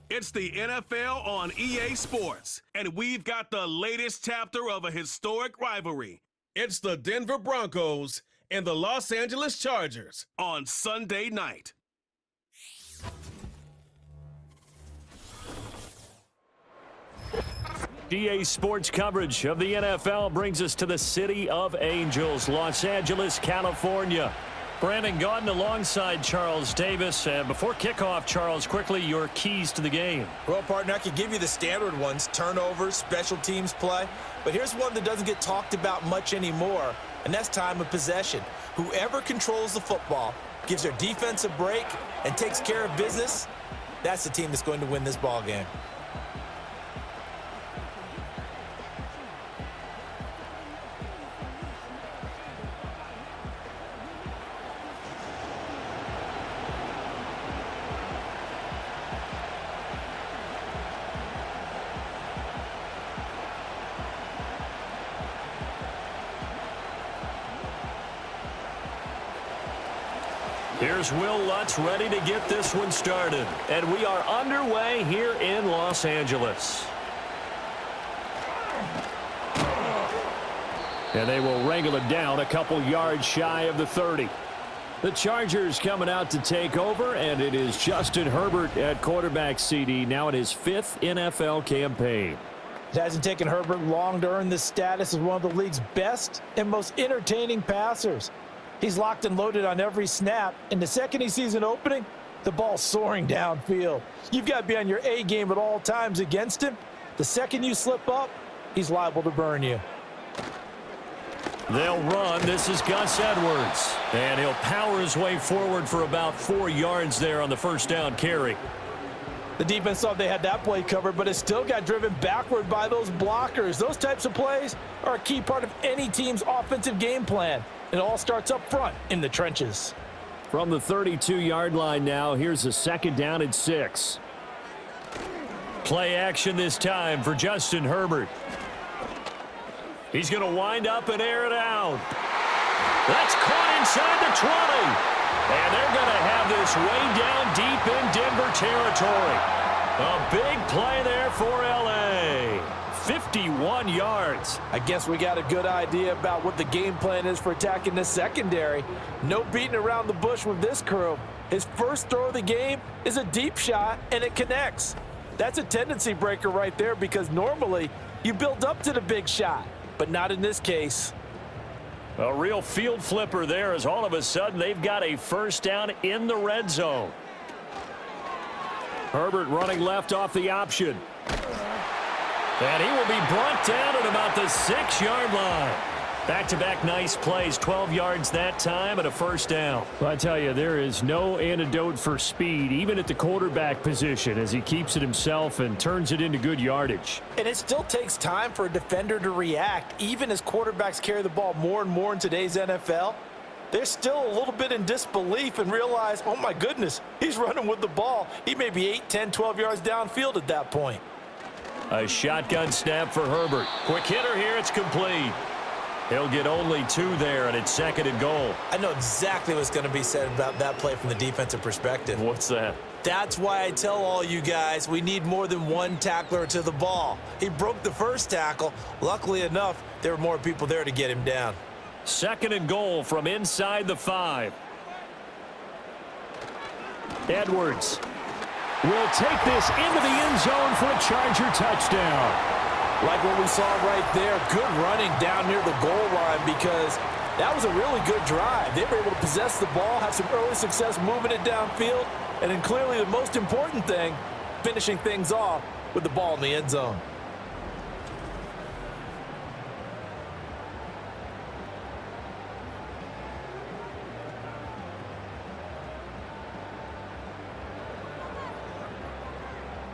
It's the NFL on EA Sports, and we've got the latest chapter of a historic rivalry. It's the Denver Broncos and the Los Angeles Chargers on Sunday night. EA Sports coverage of the NFL brings us to the City of Angels, Los Angeles, California. Brandon Gaudin alongside Charles Davis. And before kickoff, Charles, quickly your keys to the game. Well, partner, I could give you the standard ones, turnovers, special teams play. But here's one that doesn't get talked about much anymore, and that's time of possession. Whoever controls the football, gives their defense a break, and takes care of business, that's the team that's going to win this ball game. Here's Will Lutz ready to get this one started. And we are underway here in Los Angeles. And they will wrangle it down a couple yards shy of the 30. The Chargers coming out to take over, and it is Justin Herbert at quarterback CD, now in his 5th NFL campaign. It hasn't taken Herbert long to earn this status as one of the league's best and most entertaining passers. He's locked and loaded on every snap, and the second he sees an opening, the ball's soaring downfield. You've got to be on your A game at all times against him. The second you slip up, he's liable to burn you. They'll run. This is Gus Edwards, and he'll power his way forward for about 4 yards there on the first down carry. The defense thought they had that play covered, but it still got driven backward by those blockers. Those types of plays are a key part of any team's offensive game plan. It all starts up front in the trenches. From the 32-yard line now, here's a second down and 6. Play action this time for Justin Herbert. He's going to wind up and air it out. That's caught inside the 20. And they're going to have this way down deep in Denver territory. A big play there for L.A. 51 yards. I guess we got a good idea about what the game plan is for attacking this secondary. No beating around the bush with this crew. His first throw of the game is a deep shot, and it connects. That's a tendency breaker right there because normally you build up to the big shot, but not in this case. A real field flipper there as all of a sudden they've got a first down in the red zone. Herbert running left off the option. And he will be brought down at about the 6-yard line. Back-to-back nice plays, 12 yards that time and a first down. Well, I tell you, there is no antidote for speed, even at the quarterback position, as he keeps it himself and turns it into good yardage. And it still takes time for a defender to react, even as quarterbacks carry the ball more and more in today's NFL. They're still a little bit in disbelief and realize, oh my goodness, he's running with the ball. He may be 8, 10, 12 yards downfield at that point. A shotgun snap for Herbert. Quick hitter here, it's complete. He'll get only 2 there, and it's second and goal. I know exactly what's going to be said about that play from the defensive perspective. What's that? That's why I tell all you guys we need more than one tackler to the ball. He broke the first tackle. Luckily enough, there were more people there to get him down. Second and goal from inside the 5. Edwards will take this into the end zone for a Charger touchdown. Like what we saw right there, good running down near the goal line because that was a really good drive. They were able to possess the ball, have some early success moving it downfield, and then clearly the most important thing, finishing things off with the ball in the end zone.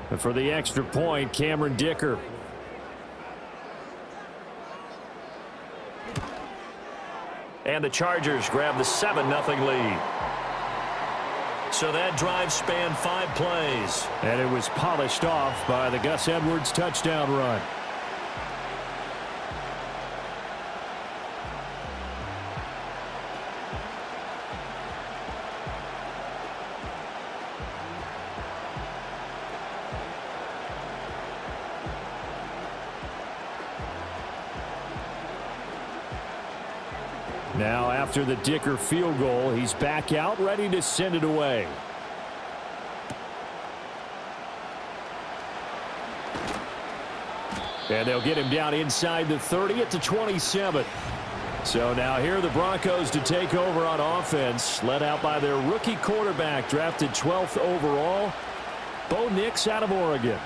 And for the extra point, Cameron Dicker. And the Chargers grab the 7-0 lead. So that drive spanned 5 plays. And it was polished off by the Gus Edwards touchdown run. Now after the Dicker field goal, he's back out ready to send it away. And they'll get him down inside the 30 at the 27. So now here are the Broncos to take over on offense, led out by their rookie quarterback, drafted 12th overall, Bo Nix out of Oregon.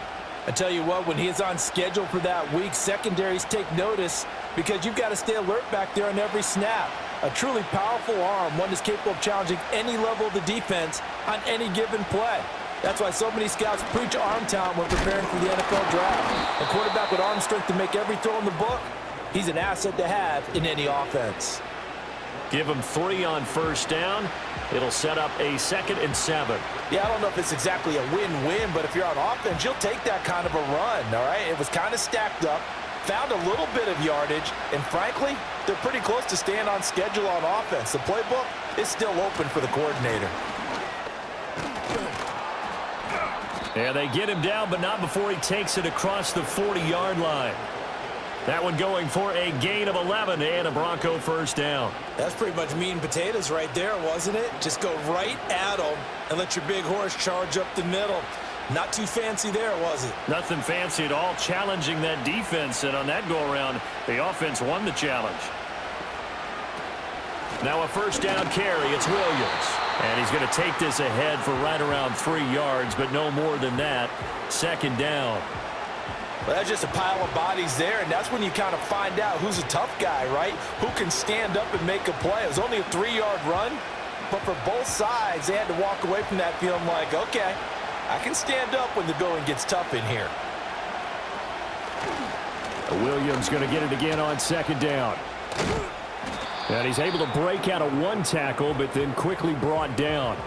I tell you what, when he is on schedule for that week, secondaries take notice because you've got to stay alert back there on every snap. A truly powerful arm, one that's capable of challenging any level of the defense on any given play. That's why so many scouts preach arm talent when preparing for the NFL draft. A quarterback with arm strength to make every throw in the book, he's an asset to have in any offense. Give him 3 on first down. It'll set up a 2nd and 7. Yeah, I don't know if it's exactly a win-win, but if you're on offense, you'll take that kind of a run, all right? It was kind of stacked up, found a little bit of yardage, and frankly, they're pretty close to staying on schedule on offense. The playbook is still open for the coordinator. Yeah, they get him down, but not before he takes it across the 40-yard line. That one going for a gain of 11 and a Bronco first down. That's pretty much meat and potatoes right there, wasn't it? Just go right at them and let your big horse charge up the middle. Not too fancy there, was it? Nothing fancy at all, challenging that defense, and on that go-around, the offense won the challenge. Now a first down carry, it's Williams. And he's going to take this ahead for right around 3 yards, but no more than that. 2nd down. Well, that's just a pile of bodies there, and that's when you kind of find out who's a tough guy, right? Who can stand up and make a play. It was only a 3-yard run, but for both sides, they had to walk away from that feeling like, okay, I can stand up when the going gets tough in here. Williams going to get it again on 2nd down. And he's able to break out of 1 tackle, but then quickly brought down.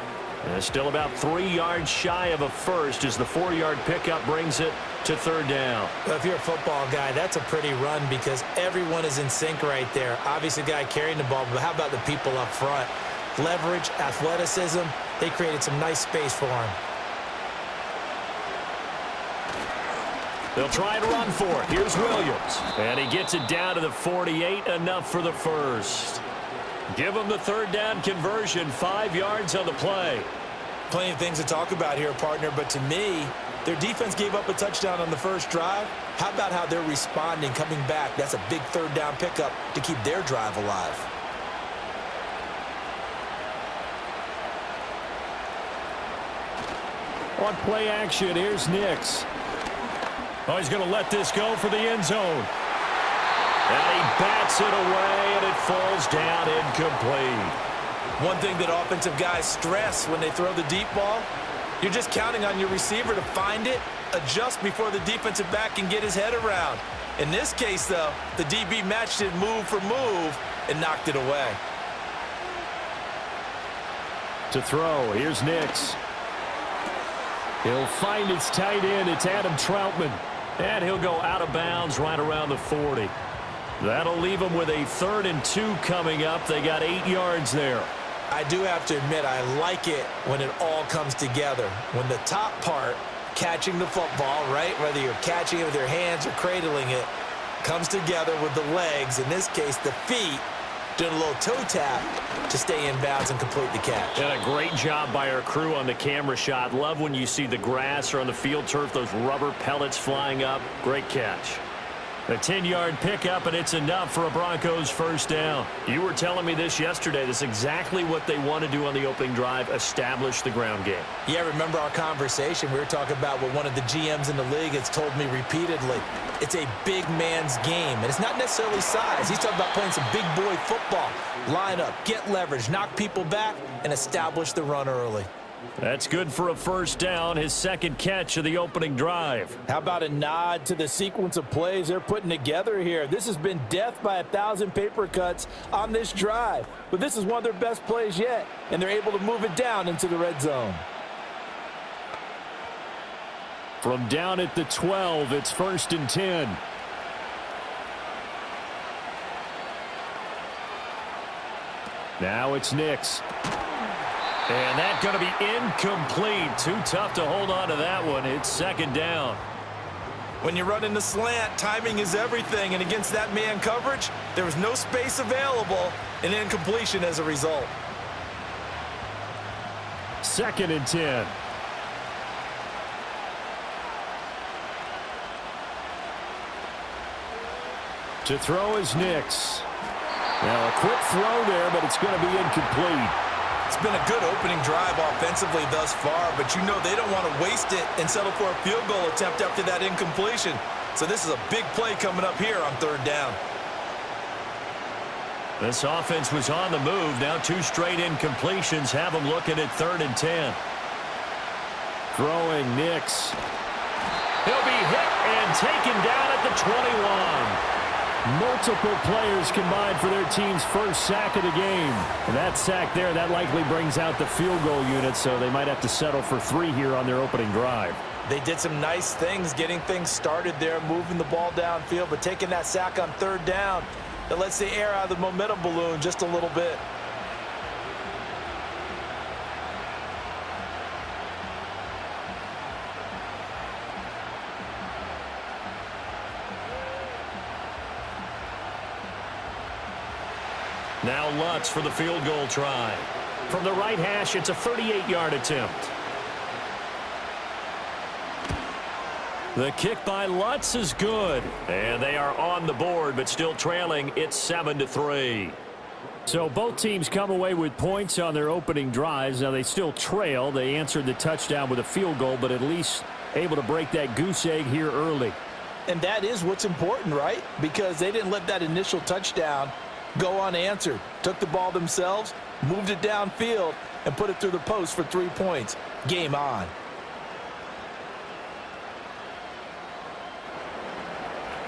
And still about 3 yards shy of a first as the 4-yard pickup brings it to 3rd down. Well, if you're a football guy, that's a pretty run because everyone is in sync right there. Obviously, the guy carrying the ball, but how about the people up front? Leverage, athleticism, they created some nice space for him. They'll try and run for it. Here's Williams. And he gets it down to the 48, enough for the first. Give them the 3rd down conversion, 5 yards on the play. Plenty of things to talk about here, partner, but to me, their defense gave up a touchdown on the first drive. How about how they're responding, coming back? That's a big 3rd down pickup to keep their drive alive. On play action, here's Nix. Oh, he's going to let this go for the end zone. And he bats it away, and it falls down incomplete. One thing that offensive guys stress when they throw the deep ball, you're just counting on your receiver to find it, adjust before the defensive back can get his head around. In this case, though, the DB matched it move for move and knocked it away. To throw, here's Nix. He'll find his tight end. It's Adam Troutman. And he'll go out of bounds right around the 40. That'll leave them with a 3rd and 2 coming up. They got 8 yards there. I do have to admit, I like it when it all comes together. When the top part, catching the football, right, whether you're catching it with your hands or cradling it, comes together with the legs, in this case the feet, doing a little toe tap to stay in bounds and complete the catch. And a great job by our crew on the camera shot. Love when you see the grass or on the field turf, those rubber pellets flying up. Great catch. A 10-yard pickup, and it's enough for a Broncos first down. You were telling me this yesterday. This is exactly what they want to do on the opening drive, establish the ground game. Yeah, remember our conversation? We were talking about what one of the GMs in the league has told me repeatedly. It's a big man's game, and it's not necessarily size. He's talking about playing some big boy football. Line up, get leverage, knock people back, and establish the run early. That's good for a first down, his 2nd catch of the opening drive. How about a nod to the sequence of plays they're putting together here? This has been death by 1,000 paper cuts on this drive. But this is one of their best plays yet, and they're able to move it down into the red zone. From down at the 12, it's 1st and 10. Now it's Nix. And that's going to be incomplete. Too tough to hold on to that one. It's 2nd down. When you're running the slant, timing is everything. And against that man coverage, there was no space available. an incompletion as a result. 2nd and 10. To throw is Nix. Now a quick throw there, but it's going to be incomplete. It's been a good opening drive offensively thus far, but you know they don't want to waste it and settle for a field goal attempt after that incompletion. So this is a big play coming up here on 3rd down. This offense was on the move. Now 2 straight incompletions have them looking at 3rd and 10. Throwing Nix. He'll be hit and taken down at the 21. Multiple players combined for their team's first sack of the game. And that sack there, that likely brings out the field goal unit, so they might have to settle for 3 here on their opening drive. They did some nice things getting things started there, moving the ball downfield, but taking that sack on 3rd down, that lets the air out of the momentum balloon just a little bit. Now Lutz for the field goal try. From the right hash, it's a 38-yard attempt. The kick by Lutz is good. And they are on the board, but still trailing. It's 7-3. So both teams come away with points on their opening drives. Now they still trail. They answered the touchdown with a field goal, but at least able to break that goose egg here early. And that is what's important, right? Because they didn't let that initial touchdown go unanswered. Took the ball themselves, moved it downfield, and put it through the post for 3 points. Game on.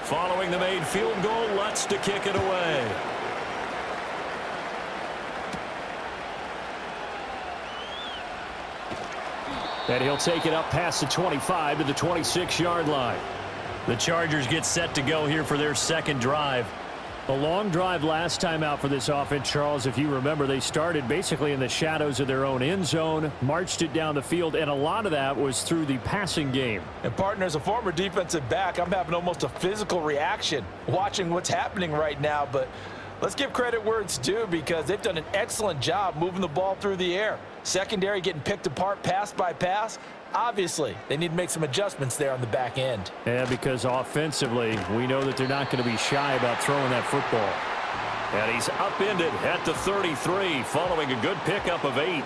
Following the made field goal, Lutz to kick it away. And he'll take it up past the 25 to the 26-yard line. The Chargers get set to go here for their 2nd drive. A long drive last time out for this offense, Charles. If you remember, they started basically in the shadows of their own end zone, marched it down the field, and a lot of that was through the passing game. And partner, as a former defensive back, I'm having almost a physical reaction watching what's happening right now. But let's give credit where it's due, because they've done an excellent job moving the ball through the air. Secondary getting picked apart pass by pass. Obviously, they need to make some adjustments there on the back end. Yeah, because offensively, we know that they're not going to be shy about throwing that football. And he's upended at the 33, following a good pickup of 8.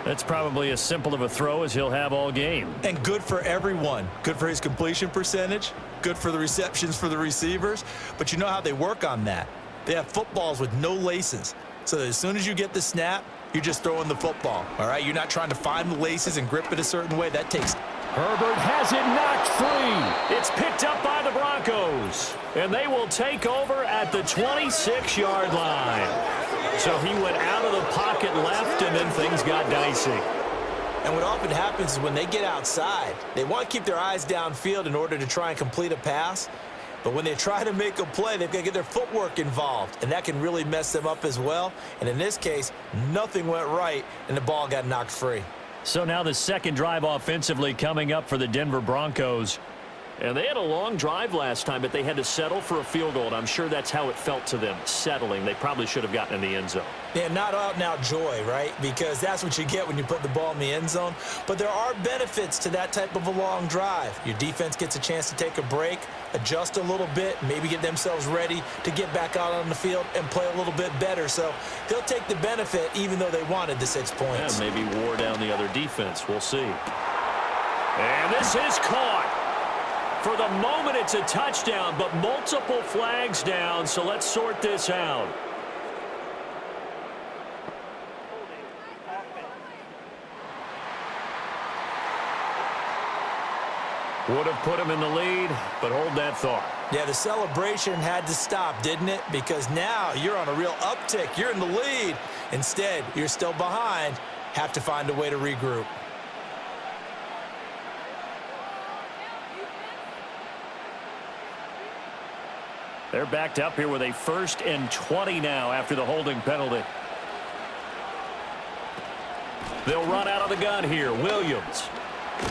That's probably as simple of a throw as he'll have all game. And good for everyone. Good for his completion percentage. Good for the receptions for the receivers. But you know how they work on that. They have footballs with no laces. So that as soon as you get the snap, you're just throwing the football, all right? You're not trying to find the laces and grip it a certain way. That takes... Herbert has it knocked free. It's picked up by the Broncos. And they will take over at the 26-yard line. So he went out of the pocket left, and then things got dicey. And what often happens is when they get outside, they want to keep their eyes downfield in order to try and complete a pass. But when they try to make a play, they've got to get their footwork involved, and that can really mess them up as well. And in this case, nothing went right, and the ball got knocked free. So now the 2nd drive offensively coming up for the Denver Broncos. And they had a long drive last time, but they had to settle for a field goal, and I'm sure that's how it felt to them, settling. They probably should have gotten in the end zone. Yeah, not out-and-out joy, right? Because that's what you get when you put the ball in the end zone. But there are benefits to that type of a long drive. Your defense gets a chance to take a break, adjust a little bit, maybe get themselves ready to get back out on the field and play a little bit better. So they'll take the benefit even though they wanted the 6 points. Yeah, maybe wore down the other defense. We'll see. And this is caught. For the moment, it's a touchdown, but multiple flags down, so let's sort this out. Would have put him in the lead, but hold that thought. Yeah, the celebration had to stop, didn't it? Because now you're on a real uptick. You're in the lead. Instead, you're still behind. Have to find a way to regroup. They're backed up here with a 1st and 20 now after the holding penalty. They'll run out of the gun here. Williams.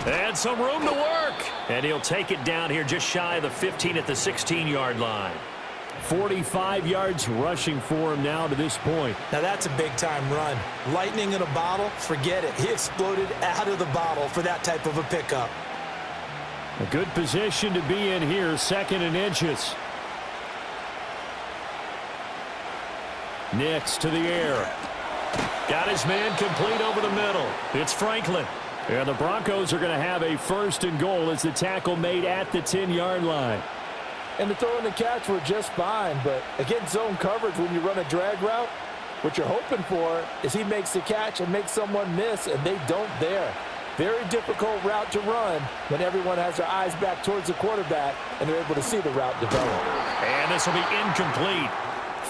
And some room to work. And he'll take it down here just shy of the 15 at the 16-yard line. 45 yards rushing for him now to this point. Now that's a big-time run. Lightning in a bottle, forget it. He exploded out of the bottle for that type of a pickup. A good position to be in here, 2nd and inches. Next to the air. Got his man complete over the middle. It's Franklin. And the Broncos are going to have a 1st and goal as the tackle made at the 10-yard line. And the throw and the catch were just fine, but against zone coverage when you run a drag route, what you're hoping for is he makes the catch and makes someone miss, and they don't there. Very difficult route to run when everyone has their eyes back towards the quarterback and they're able to see the route develop. And this will be incomplete.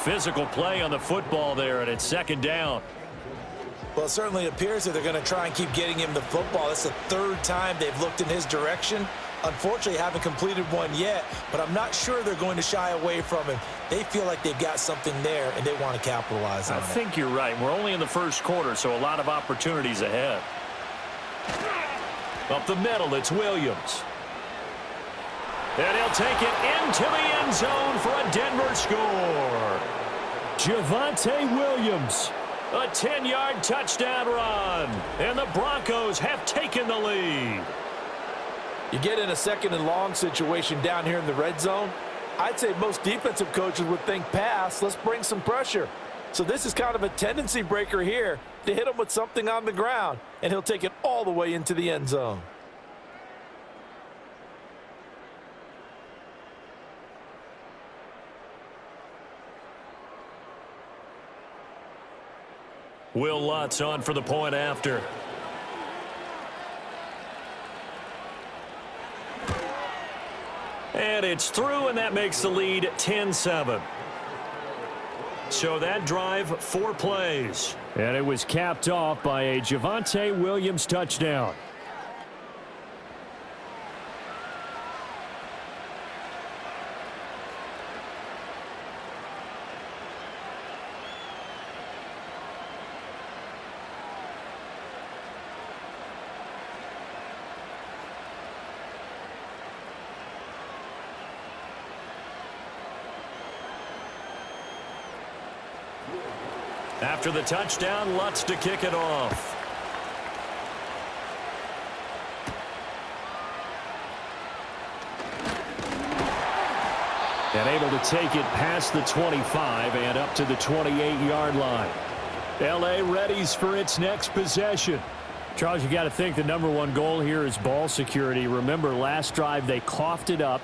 Physical play on the football there, and it's 2nd down. Well, it certainly appears that they're going to try and keep getting him the football. That's the 3rd time they've looked in his direction. Unfortunately, haven't completed one yet, but I'm not sure they're going to shy away from him. They feel like they've got something there, and they want to capitalize on it. I think you're right. We're only in the 1st quarter, so a lot of opportunities ahead. Up the middle, it's Williams. And he'll take it into the end zone for a Denver score. Javonte Williams. A 10-yard touchdown run. And the Broncos have taken the lead. You get in a 2nd and long situation down here in the red zone, I'd say most defensive coaches would think pass, let's bring some pressure. So this is kind of a tendency breaker here to hit him with something on the ground, and he'll take it all the way into the end zone. Will Lutz on for the point after. And it's through, and that makes the lead 10-7. So that drive, 4 plays. And it was capped off by a Javonte Williams touchdown. After the touchdown, Lutz to kick it off. And able to take it past the 25 and up to the 28-yard line. L.A. readies for its next possession. Charles, you got to think the #1 goal here is ball security. Remember, last drive they coughed it up.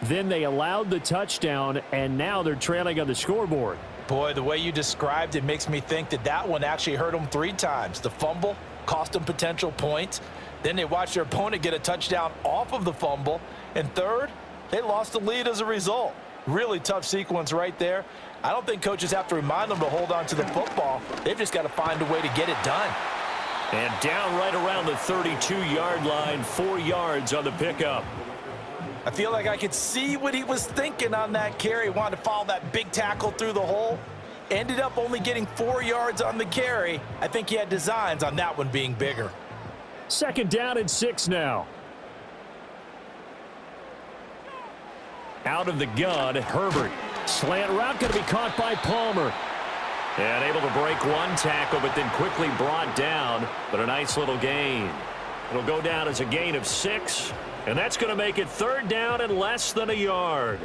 Then they allowed the touchdown, and now they're trailing on the scoreboard. Boy, the way you described it makes me think that that one actually hurt them 3 times. The fumble cost them potential points. Then they watched their opponent get a touchdown off of the fumble. And third, they lost the lead as a result. Really tough sequence right there. I don't think coaches have to remind them to hold on to the football. They've just got to find a way to get it done. And down right around the 32-yard line, 4 yards on the pickup. I feel like I could see what he was thinking on that carry. Wanted to follow that big tackle through the hole. Ended up only getting 4 yards on the carry. I think he had designs on that one being bigger. 2nd down and 6 now. Out of the gun, Herbert. Slant route going to be caught by Palmer. And able to break one tackle, but then quickly brought down. But a nice little gain. It'll go down as a gain of 6. And that's going to make it 3rd down and less than a yard.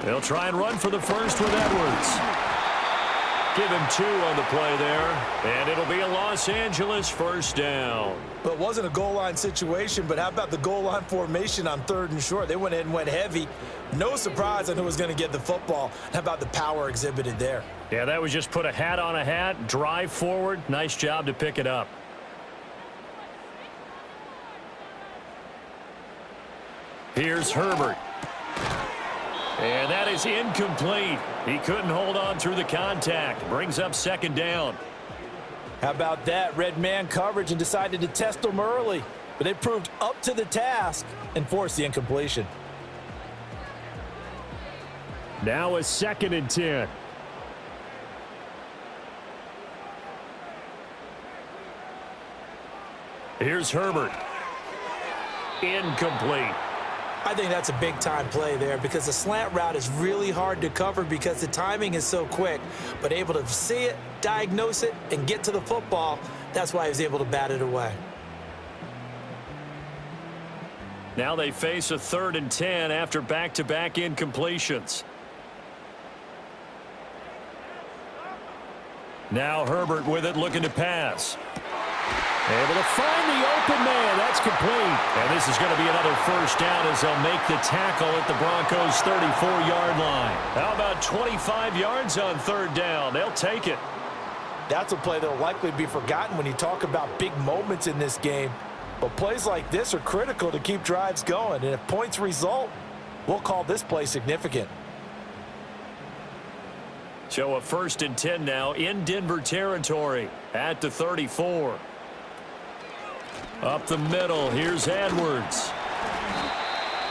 They'll try and run for the first with Edwards. Give him 2 on the play there. And it'll be a Los Angeles 1st down. Well, it wasn't a goal line situation, but how about the goal line formation on 3rd and short? They went in and went heavy. No surprise on who was going to get the football. How about the power exhibited there? Yeah, that was just put a hat on a hat, drive forward. Nice job to pick it up. Here's Herbert. And that is incomplete. He couldn't hold on through the contact. Brings up 2nd down. How about that? Red man coverage and decided to test them early. But they proved up to the task and forced the incompletion. Now a 2nd and 10. Here's Herbert. Incomplete. I think that's a big-time play there because the slant route is really hard to cover because the timing is so quick. But able to see it, diagnose it, and get to the football, that's why he was able to bat it away. Now they face a 3rd and 10 after back-to-back incompletions. Now Herbert with it, looking to pass. Able to find the open man. That's complete. And this is going to be another first down as they'll make the tackle at the Broncos' 34-yard line. How about 25 yards on 3rd down? They'll take it. That's a play that will likely be forgotten when you talk about big moments in this game. But plays like this are critical to keep drives going. And if points result, we'll call this play significant. So a 1st and 10 now in Denver territory at the 34. Up the middle, here's Edwards.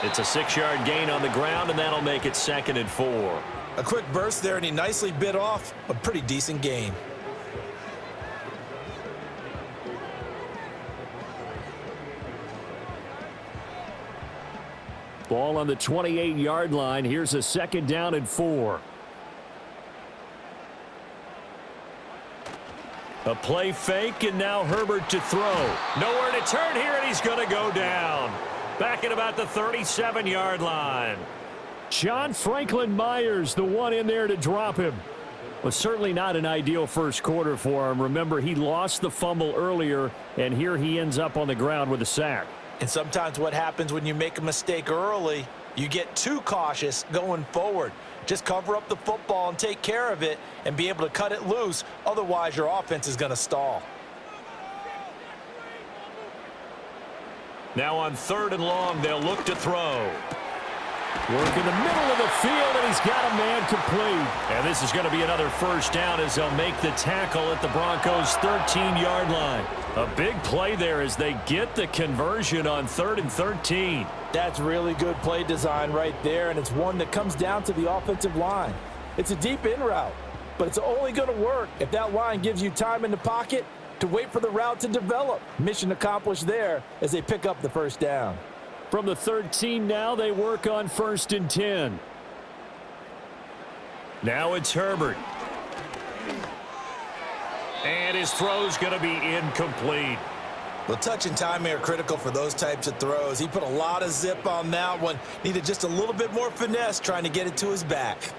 It's a 6-yard gain on the ground, and that'll make it 2nd and 4. A quick burst there, and he nicely bit off a pretty decent gain. Ball on the 28-yard line. Here's a 2nd down and 4. A play fake, and now Herbert to throw. Nowhere to turn here, and he's going to go down. Back at about the 37-yard line. John Franklin Myers, the one in there to drop him. Was certainly not an ideal first quarter for him. Remember, he lost the fumble earlier, and here he ends up on the ground with a sack. And sometimes what happens when you make a mistake early, you get too cautious going forward. Just cover up the football and take care of it and be able to cut it loose. Otherwise, your offense is going to stall. Now on 3rd and long, they'll look to throw. Work in the middle of the field, and he's got a man complete. And this is going to be another first down as they'll make the tackle at the Broncos' 13-yard line. A big play there as they get the conversion on 3rd and 13. That's really good play design right there, and it's one that comes down to the offensive line. It's a deep in route, but it's only going to work if that line gives you time in the pocket to wait for the route to develop. Mission accomplished there as they pick up the first down. From the 13 now, they work on 1st and 10. Now it's Herbert. And his throw's going to be incomplete. Well, touch and timing are critical for those types of throws. He put a lot of zip on that one. Needed just a little bit more finesse trying to get it to his back.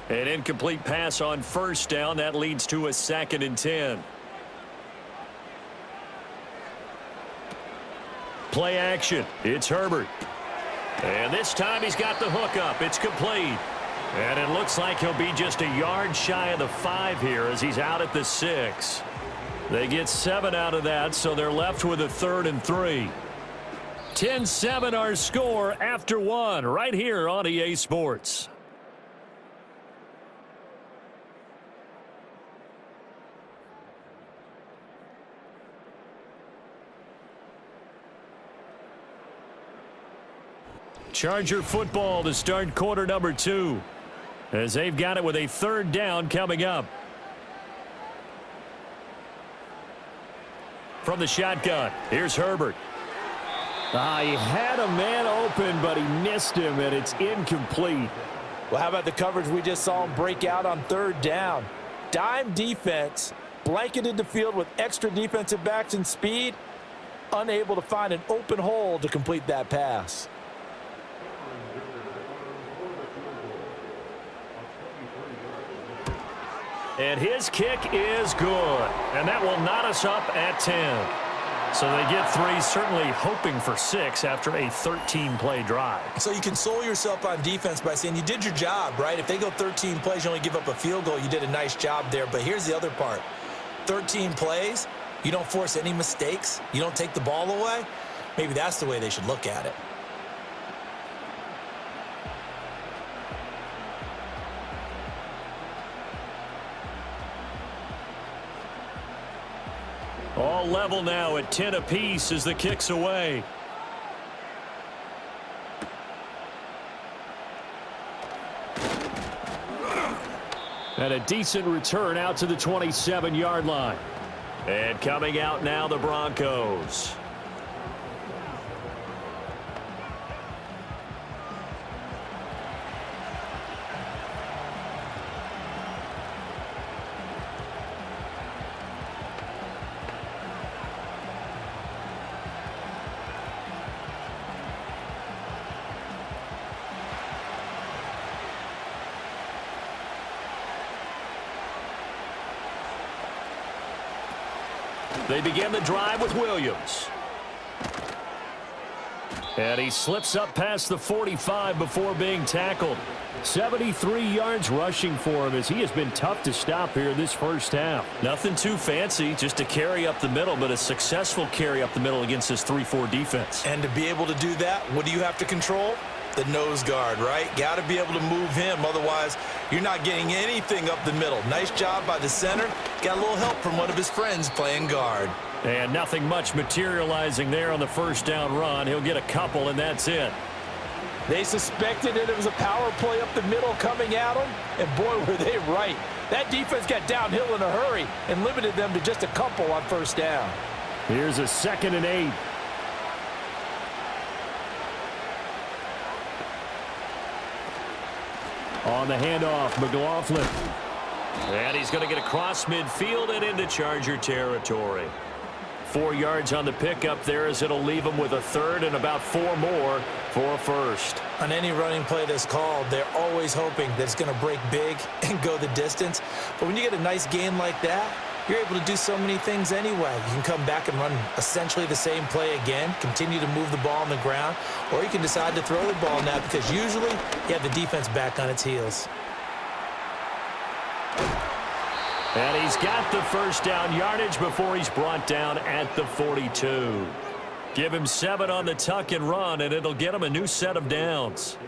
An incomplete pass on 1st down. That leads to a 2nd and 10. Play action. It's Herbert. And this time he's got the hook up. It's complete. And it looks like he'll be just a yard shy of the 5 here as he's out at the 6. They get 7 out of that, so they're left with a 3rd and 3. 10-7 our score after 1 right here on EA Sports. Charger football to start quarter number 2. As they've got it with a 3rd down coming up. From the shotgun, here's Herbert. He had a man open, but he missed him, and it's incomplete. Well, how about the coverage we just saw him break out on 3rd down? Dime defense, blanketed the field with extra defensive backs and speed, unable to find an open hole to complete that pass. And his kick is good. And that will knot us up at 10. So they get 3, certainly hoping for 6 after a 13-play drive. So you console yourself on defense by saying you did your job, right? If they go 13 plays, you only give up a field goal, you did a nice job there. But here's the other part. 13 plays, you don't force any mistakes, you don't take the ball away. Maybe that's the way they should look at it. All level now at 10 apiece as the kick's away. And a decent return out to the 27-yard line. And coming out now, the Broncos. They begin the drive with Williams. And he slips up past the 45 before being tackled. 73 yards rushing for him as he has been tough to stop here this first half. Nothing too fancy, just a carry up the middle, but a successful carry up the middle against this 3-4 defense. And to be able to do that, what do you have to control? The nose guard, right? Got to be able to move him. Otherwise, you're not getting anything up the middle. Nice job by the center. Got a little help from one of his friends playing guard. And nothing much materializing there on the first down run. He'll get a couple, and that's it. They suspected that it was a power play up the middle coming at them, and boy, were they right. That defense got downhill in a hurry and limited them to just a couple on first down. Here's a 2nd and 8. On the handoff, McLaughlin. And he's going to get across midfield and into Charger territory. 4 yards on the pickup there as it'll leave him with a 3rd and about 4 more for a first. On any running play that's called, they're always hoping that it's going to break big and go the distance. But when you get a nice gain like that, you're able to do so many things anyway. You can come back and run essentially the same play again, continue to move the ball on the ground, or you can decide to throw the ball now because usually you have the defense back on its heels. And he's got the first down yardage before he's brought down at the 42. Give him 7 on the tuck and run, and it'll get him a new set of downs.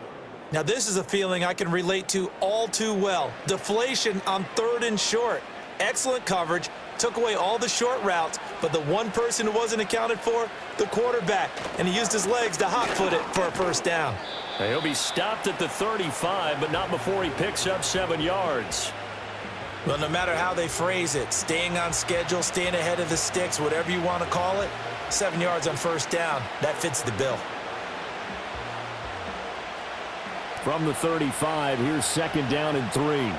Now this is a feeling I can relate to all too well. Deflation on 3rd and short. Excellent coverage, took away all the short routes, but the one person who wasn't accounted for, the quarterback, and he used his legs to hot-foot it for a first down. Now he'll be stopped at the 35, but not before he picks up 7 yards. Well, no matter how they phrase it, staying on schedule, staying ahead of the sticks, whatever you want to call it, 7 yards on first down, that fits the bill. From the 35, here's 2nd down and 3.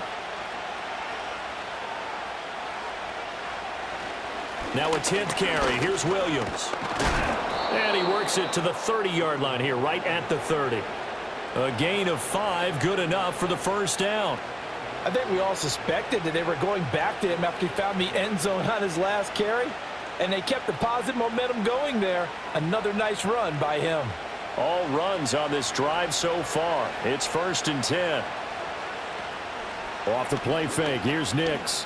Now a 10th carry. Here's Williams. And he works it to the 30-yard line here, right at the 30. A gain of 5, good enough for the first down. I think we all suspected that they were going back to him after he found the end zone on his last carry, and they kept the positive momentum going there. Another nice run by him. All runs on this drive so far. It's 1st and 10. Off the play fake, here's Nix.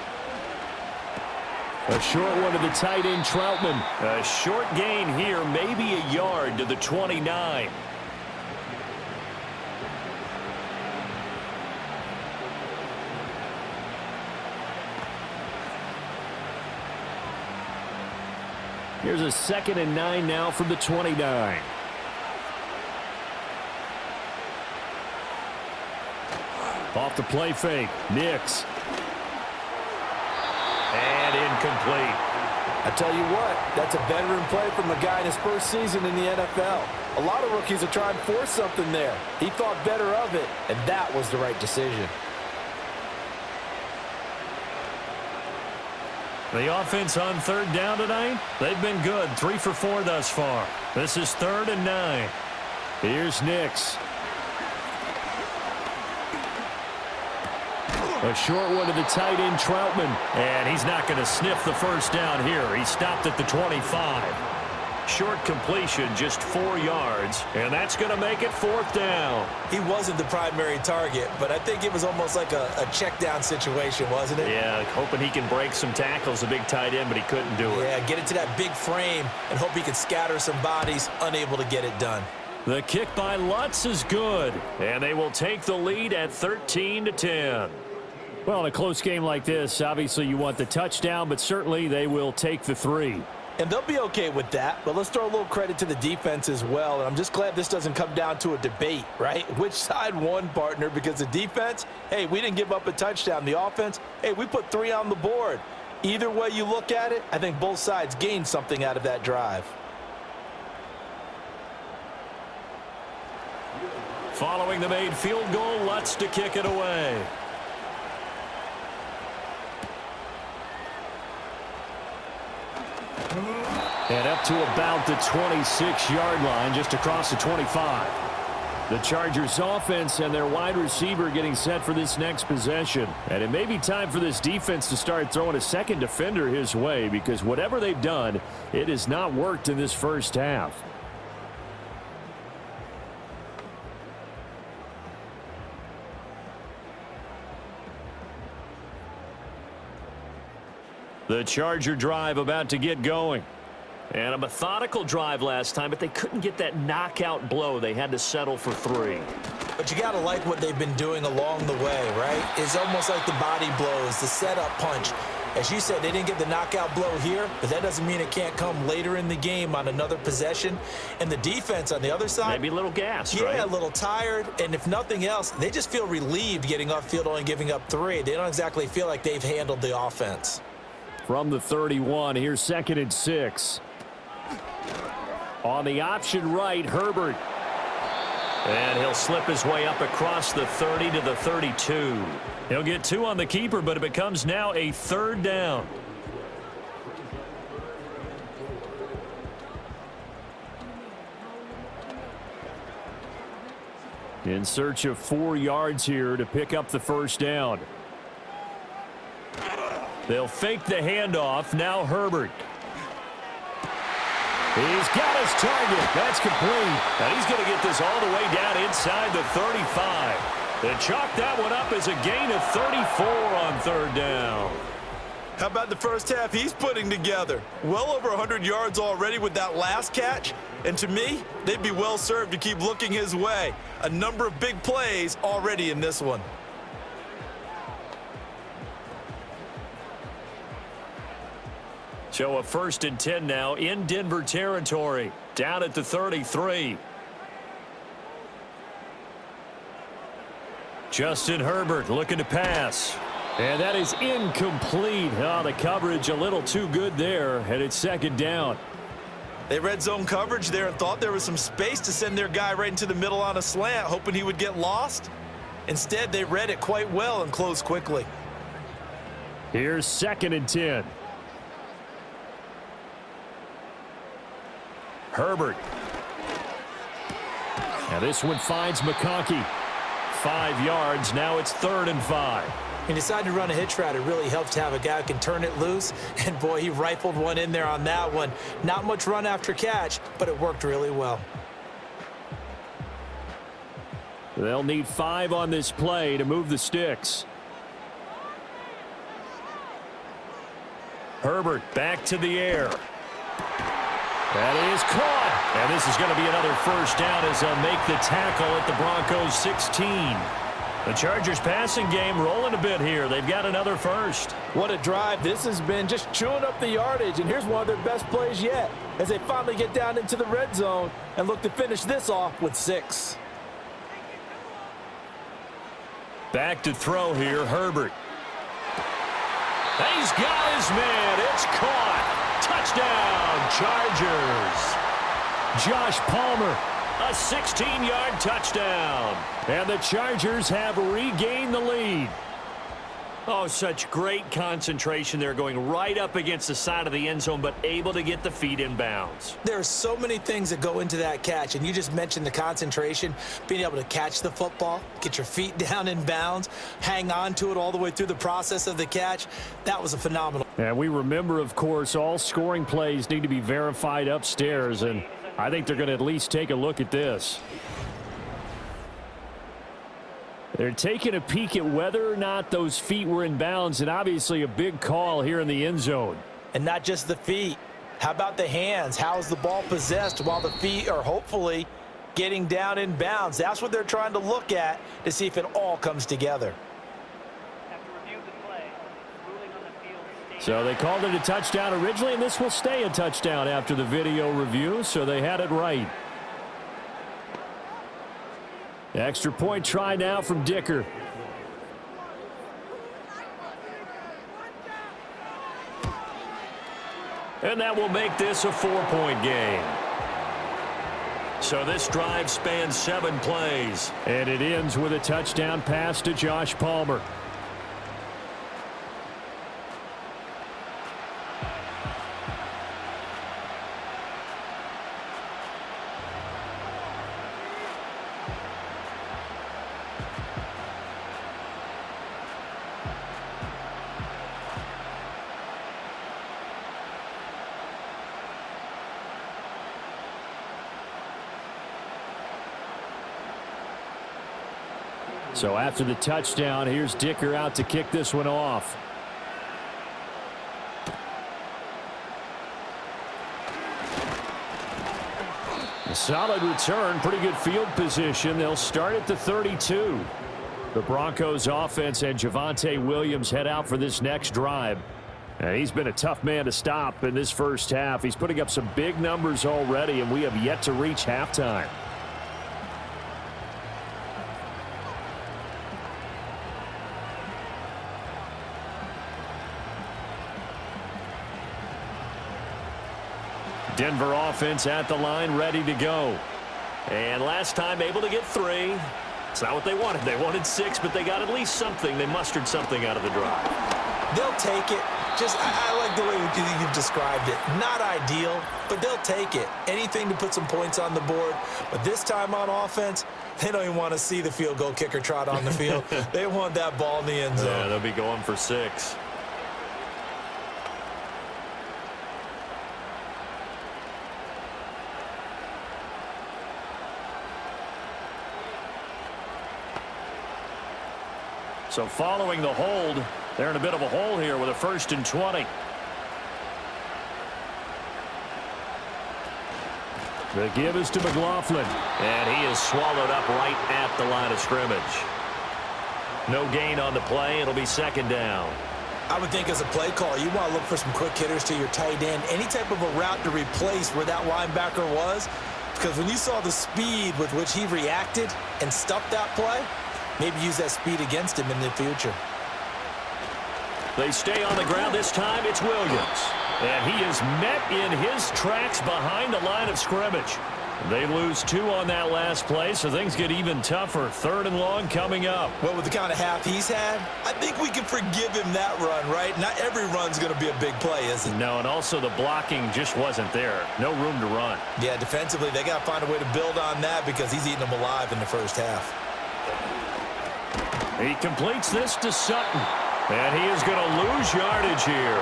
A short one to the tight end, Troutman. A short gain here, maybe a yard to the 29. Here's a 2nd and 9 now from the 29. Off the play fake, Nix. And incomplete. I tell you what, that's a veteran play from a guy in his first season in the NFL. A lot of rookies are trying to force something there. He thought better of it, and that was the right decision. The offense on 3rd down tonight, they've been good. 3 for 4 thus far. This is 3rd and 9. Here's Nix. A short one to the tight end, Troutman. And he's not going to sniff the first down here. He stopped at the 25. Short completion, just 4 yards. And that's going to make it 4th down. He wasn't the primary target, but I think it was almost like a check down situation, wasn't it? Yeah, hoping he can break some tackles, a big tight end, but he couldn't do it. Yeah, get it to that big frame and hope he can scatter some bodies, unable to get it done. The kick by Lutz is good, and they will take the lead at 13-10. Well, in a close game like this, obviously you want the touchdown, but certainly they will take the 3. And they'll be okay with that, but let's throw a little credit to the defense as well. And I'm just glad this doesn't come down to a debate, right? Which side won, partner? Because the defense, hey, we didn't give up a touchdown. The offense, hey, we put 3 on the board. Either way you look at it, I think both sides gained something out of that drive. Following the made field goal, Lutz to kick it away. And up to about the 26-yard line, just across the 25. The Chargers offense and their wide receiver getting set for this next possession. And it may be time for this defense to start throwing a second defender his way, because whatever they've done, it has not worked in this first half. The Charger drive about to get going. And a methodical drive last time, but they couldn't get that knockout blow. They had to settle for 3. But you got to like what they've been doing along the way, right? It's almost like the body blows, the setup punch. As you said, they didn't get the knockout blow here, but that doesn't mean it can't come later in the game on another possession. And the defense on the other side, maybe a little gassed, right? Yeah, a little tired. And if nothing else, they just feel relieved getting upfield only giving up 3. They don't exactly feel like they've handled the offense. From the 31, here's 2nd and 6. On the option right, Herbert. And he'll slip his way up across the 30 to the 32. He'll get 2 on the keeper, but it becomes now a 3rd down. In search of 4 yards here to pick up the first down. They'll fake the handoff. Now Herbert. He's got his target. That's complete. And he's going to get this all the way down inside the 35. They chalk that one up as a gain of 34 on 3rd down. How about the first half he's putting together? Well over 100 yards already with that last catch. And to me, they'd be well served to keep looking his way. A number of big plays already in this one. So a 1st and 10 now in Denver territory. Down at the 33. Justin Herbert looking to pass. And that is incomplete. Oh, the coverage a little too good there. And it's 2nd down. They read zone coverage there and thought there was some space to send their guy right into the middle on a slant, hoping he would get lost. Instead, they read it quite well and closed quickly. Here's 2nd and 10. Herbert. Now this one finds McConkey. 5 yards. Now it's 3rd and 5. He decided to run a hitch route. It really helps to have a guy who can turn it loose. And, boy, he rifled one in there on that one. Not much run after catch, but it worked really well. They'll need 5 on this play to move the sticks. Herbert back to the air. That is caught. And this is going to be another first down as they'll make the tackle at the Broncos 16. The Chargers passing game rolling a bit here. They've got another first. What a drive this has been, just chewing up the yardage. And here's one of their best plays yet as they finally get down into the red zone and look to finish this off with 6. Back to throw here, Herbert. He's got his man. It's caught. Touchdown, Chargers. Josh Palmer, a 16-yard touchdown. And the Chargers have regained the lead. Oh, such great concentration there, going right up against the side of the end zone, but able to get the feet in bounds. There are so many things that go into that catch, and you just mentioned the concentration, being able to catch the football, get your feet down in bounds, hang on to it all the way through the process of the catch. That was a phenomenal. And we remember, of course, all scoring plays need to be verified upstairs, and I think they're going to at least take a look at this. They're taking a peek at whether or not those feet were in bounds, and obviously a big call here in the end zone. And not just the feet. How about the hands? How is the ball possessed while the feet are hopefully getting down in bounds? That's what they're trying to look at to see if it all comes together. So they called it a touchdown originally, and this will stay a touchdown after the video review, so they had it right. Extra point try now from Dicker. And that will make this a 4-point game. So this drive spans 7 plays. And it ends with a touchdown pass to Josh Palmer. So after the touchdown, here's Dicker out to kick this one off. A solid return, pretty good field position. They'll start at the 32. The Broncos offense and Javonte Williams head out for this next drive. And he's been a tough man to stop in this first half. He's putting up some big numbers already, and we have yet to reach halftime. Denver offense at the line, ready to go. And last time able to get 3. It's not what they wanted. They wanted 6, but they got at least something. They mustered something out of the drive. They'll take it. I like the way you've described it. Not ideal, but they'll take it. Anything to put some points on the board. But this time on offense, they don't even want to see the field goal kicker trot on the field. They want that ball in the end zone. Yeah, they'll be going for 6. So following the hold, they're in a bit of a hole here with a 1st and 20. The give is to McLaughlin. And he is swallowed up right at the line of scrimmage. No gain on the play. It'll be 2nd down. I would think as a play call, you want to look for some quick hitters to your tight end. Any type of a route to replace where that linebacker was. Because when you saw the speed with which he reacted and stuffed that play, maybe use that speed against him in the future. They stay on the ground. This time it's Williams. And he is met in his tracks behind the line of scrimmage. They lose 2 on that last play, so things get even tougher. 3rd and long coming up. Well, with the kind of half he's had, I think we can forgive him that run, right? Not every run's going to be a big play, is it? No, and also the blocking just wasn't there. No room to run. Yeah, defensively, they got to find a way to build on that because he's eating them alive in the first half. He completes this to Sutton. And he is going to lose yardage here.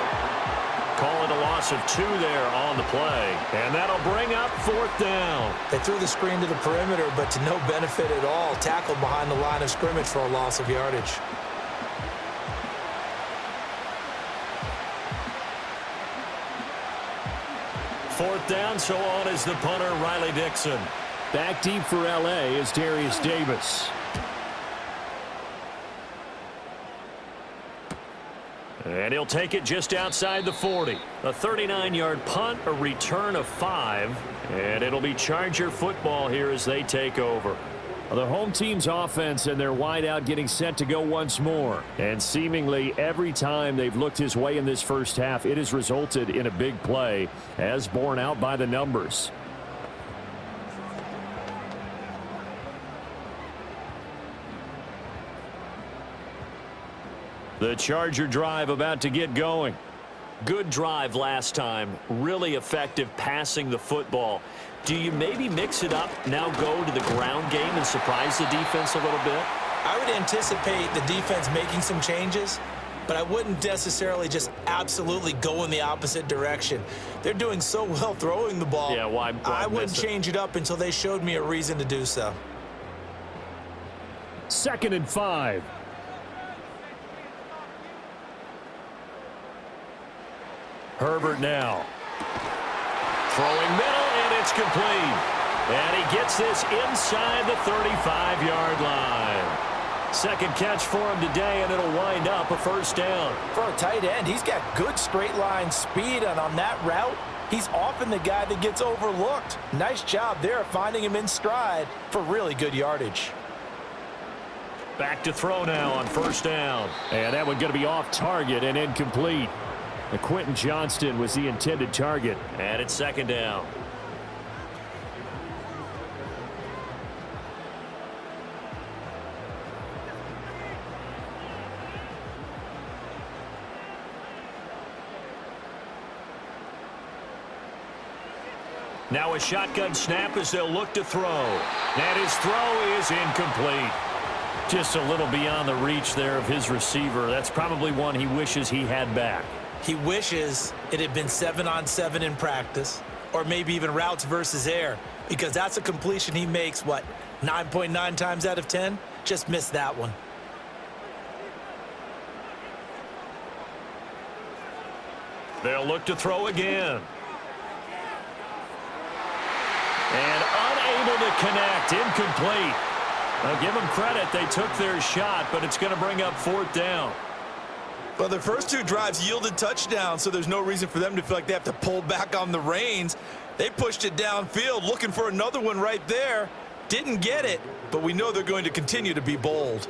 Call it a loss of 2 there on the play. And that'll bring up 4th down. They threw the screen to the perimeter, but to no benefit at all. Tackled behind the line of scrimmage for a loss of yardage. Fourth down, so on is the punter, Riley Dixon. Back deep for L.A. is Darius Davis. And he'll take it just outside the 40. A 39-yard punt, a return of 5. And it'll be Charger football here as they take over. The home team's offense and their wideout getting set to go once more. And seemingly every time they've looked his way in this first half, it has resulted in a big play, as borne out by the numbers. The Charger drive about to get going. Good drive last time. Really effective passing the football. Do you maybe mix it up, now go to the ground game and surprise the defense a little bit? I would anticipate the defense making some changes, but I wouldn't necessarily just absolutely go in the opposite direction. They're doing so well throwing the ball. Yeah, why I wouldn't change it up until they showed me a reason to do so. 2nd and 5. Herbert now. Throwing middle, and it's complete. And he gets this inside the 35-yard line. Second catch for him today, and it'll wind up a first down. For a tight end, he's got good straight line speed, and on that route, he's often the guy that gets overlooked. Nice job there finding him in stride for really good yardage. Back to throw now on first down. And that one going to be off target and incomplete. Quentin Johnston was the intended target. And it's second down. Now a shotgun snap as they'll look to throw. And his throw is incomplete. Just a little beyond the reach there of his receiver. That's probably one he wishes he had back. He wishes it had been 7-on-7 in practice, or maybe even routes versus air, because that's a completion he makes, 9.9 times out of 10? Just missed that one. They'll look to throw again. And unable to connect, incomplete. I'll give them credit. They took their shot, but it's going to bring up fourth down. Well, their first two drives yielded touchdowns, so there's no reason for them to feel like they have to pull back on the reins. They pushed it downfield, looking for another one right there. Didn't get it, but we know they're going to continue to be bold.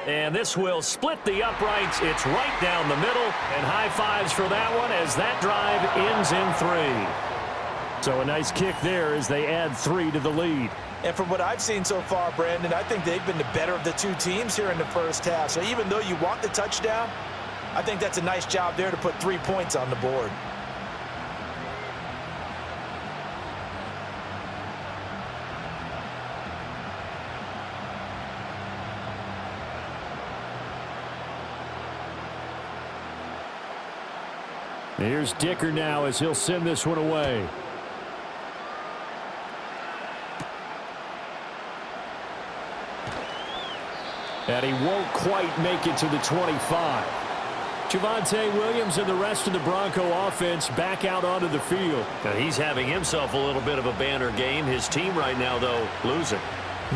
And this will split the uprights. It's right down the middle, and high fives for that one as that drive ends in 3. So a nice kick there as they add 3 to the lead. And from what I've seen so far, Brandon, I think they've been the better of the two teams here in the first half. So even though you want the touchdown, I think that's a nice job there to put 3 points on the board. Here's Dicker now as he'll send this one away. And he won't quite make it to the 25. Javonte Williams and the rest of the Bronco offense back out onto the field. Now he's having himself a little bit of a banner game. His team right now, though, losing.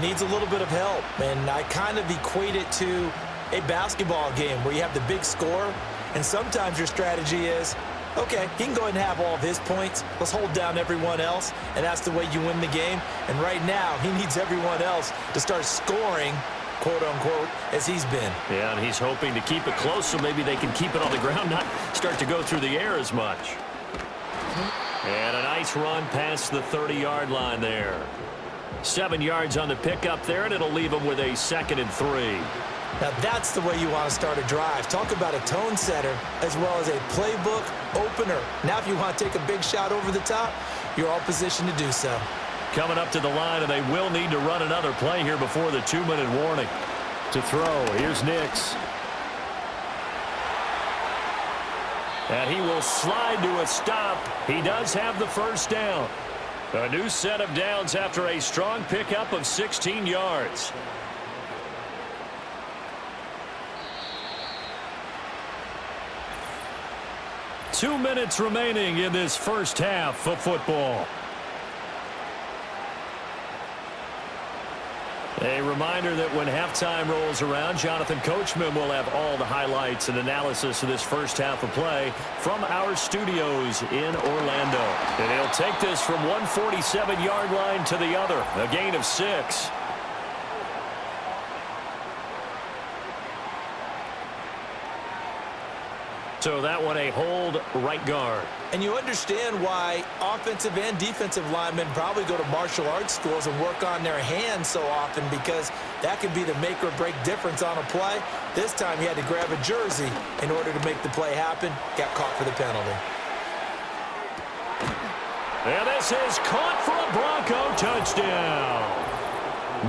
Needs a little bit of help, and I kind of equate it to a basketball game where you have the big score, and sometimes your strategy is, okay, he can go ahead and have all of his points. Let's hold down everyone else, and that's the way you win the game. And right now, he needs everyone else to start scoring, quote-unquote, as he's been. Yeah, and he's hoping to keep it close so maybe they can keep it on the ground, not start to go through the air as much. And a nice run past the 30-yard line there. 7 yards on the pickup there, and it'll leave them with a 2nd and 3. Now that's the way you want to start a drive. Talk about a tone setter as well as a playbook opener. Now if you want to take a big shot over the top, you're all positioned to do so. Coming up to the line, and they will need to run another play here before the 2-minute warning. To throw, here's Nix. And he will slide to a stop. He does have the first down. A new set of downs after a strong pickup of 16 yards. Two minutes remaining in this first half of football. A reminder that when halftime rolls around, Jonathan Coachman will have all the highlights and analysis of this first half of play from our studios in Orlando. And he'll take this from one 47-yard line to the other, a gain of 6. So that one a hold right guard. And you understand why offensive and defensive linemen probably go to martial arts schools and work on their hands so often, because that can be the make or break difference on a play. This time he had to grab a jersey in order to make the play happen. Got caught for the penalty. And this is caught for a Bronco touchdown.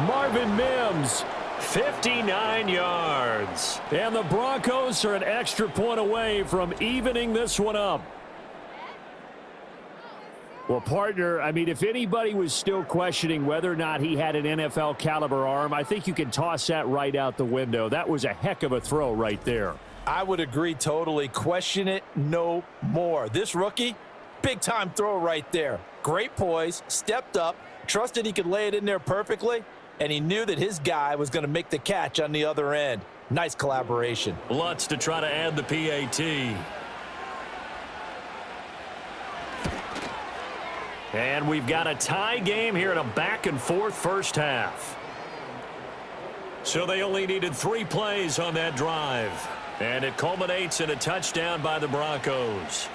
Marvin Mims, 59 yards. And the Broncos are an extra point away from evening this one up. Well, partner, I mean, if anybody was still questioning whether or not he had an NFL caliber arm, I think you can toss that right out the window. That was a heck of a throw right there. I would agree totally. Question it no more. This rookie, Big-time throw right there. Great poise, stepped up, trusted he could lay it in there perfectly, and he knew that his guy was going to make the catch on the other end. Nice collaboration. Lutz to try to add the PAT. And we've got a tie game here in a back-and-forth first half. So they only needed 3 plays on that drive. And it culminates in a touchdown by the Broncos.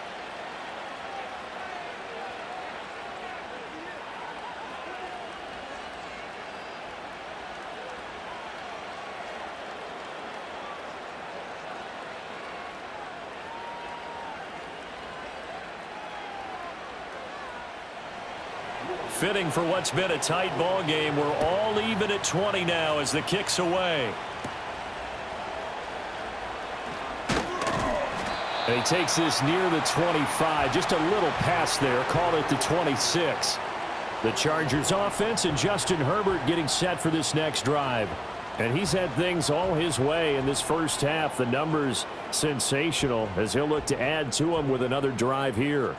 Fitting for what's been a tight ball game. We're all even at 20 now as the kick's away. And he takes this near the 25. Just a little pass there. Called it the 26. The Chargers offense and Justin Herbert getting set for this next drive. And he's had things all his way in this first half. The numbers sensational as he'll look to add to them with another drive here.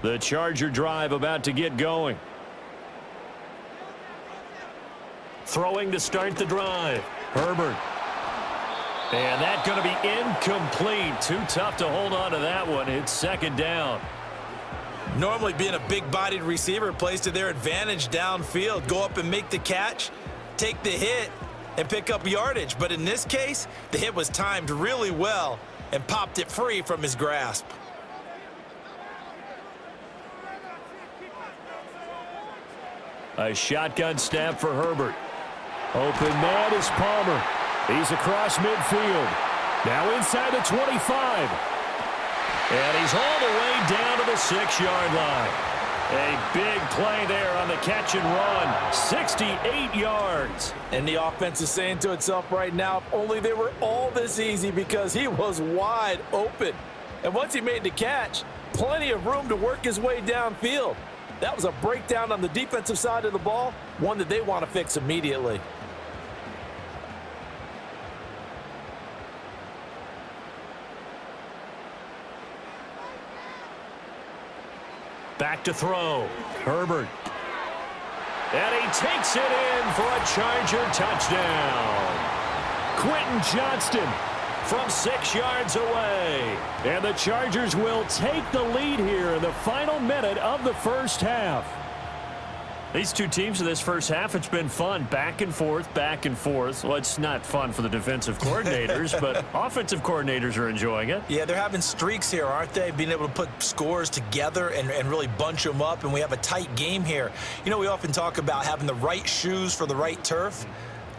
The Charger drive about to get going. Throwing to start the drive. Herbert. And that's going to be incomplete. Too tough to hold on to that one. It's second down. Normally being a big-bodied receiver plays to their advantage downfield. Go up and make the catch, take the hit, and pick up yardage. But in this case, the hit was timed really well and popped it free from his grasp. A shotgun snap for Herbert. Open man is Palmer. He's across midfield. Now inside the 25. And he's all the way down to the 6-yard line. A big play there on the catch and run. 68 yards. And the offense is saying to itself right now, if only they were all this easy, because he was wide open. And once he made the catch, plenty of room to work his way downfield. That was a breakdown on the defensive side of the ball, one that they want to fix immediately. Back to throw. Herbert. And he takes it in for a Charger touchdown. Quentin Johnston from 6 yards away. And the Chargers will take the lead here in the final minute of the first half. These two teams in this first half, it's been fun. Back and forth, back and forth. Well, it's not fun for the defensive coordinators, but offensive coordinators are enjoying it. Yeah, they're having streaks here, aren't they? Being able to put scores together and really bunch them up, and we have a tight game here. You know, we often talk about having the right shoes for the right turf.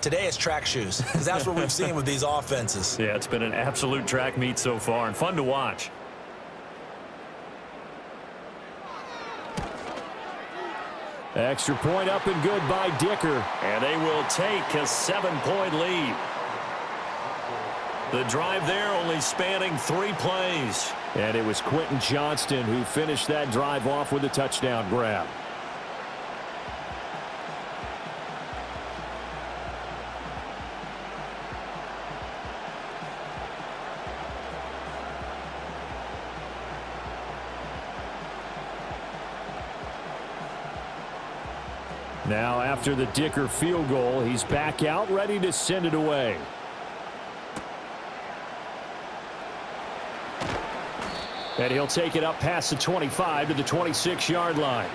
Today it's track shoes, because that's what we've seen with these offenses. Yeah, it's been an absolute track meet so far, and fun to watch. Extra point up and good by Dicker. And they will take a 7-point lead. The drive there only spanning 3 plays. And it was Quentin Johnston who finished that drive off with a touchdown grab. Now, after the Dicker field goal, he's back out, ready to send it away. And he'll take it up past the 25 to the 26-yard line.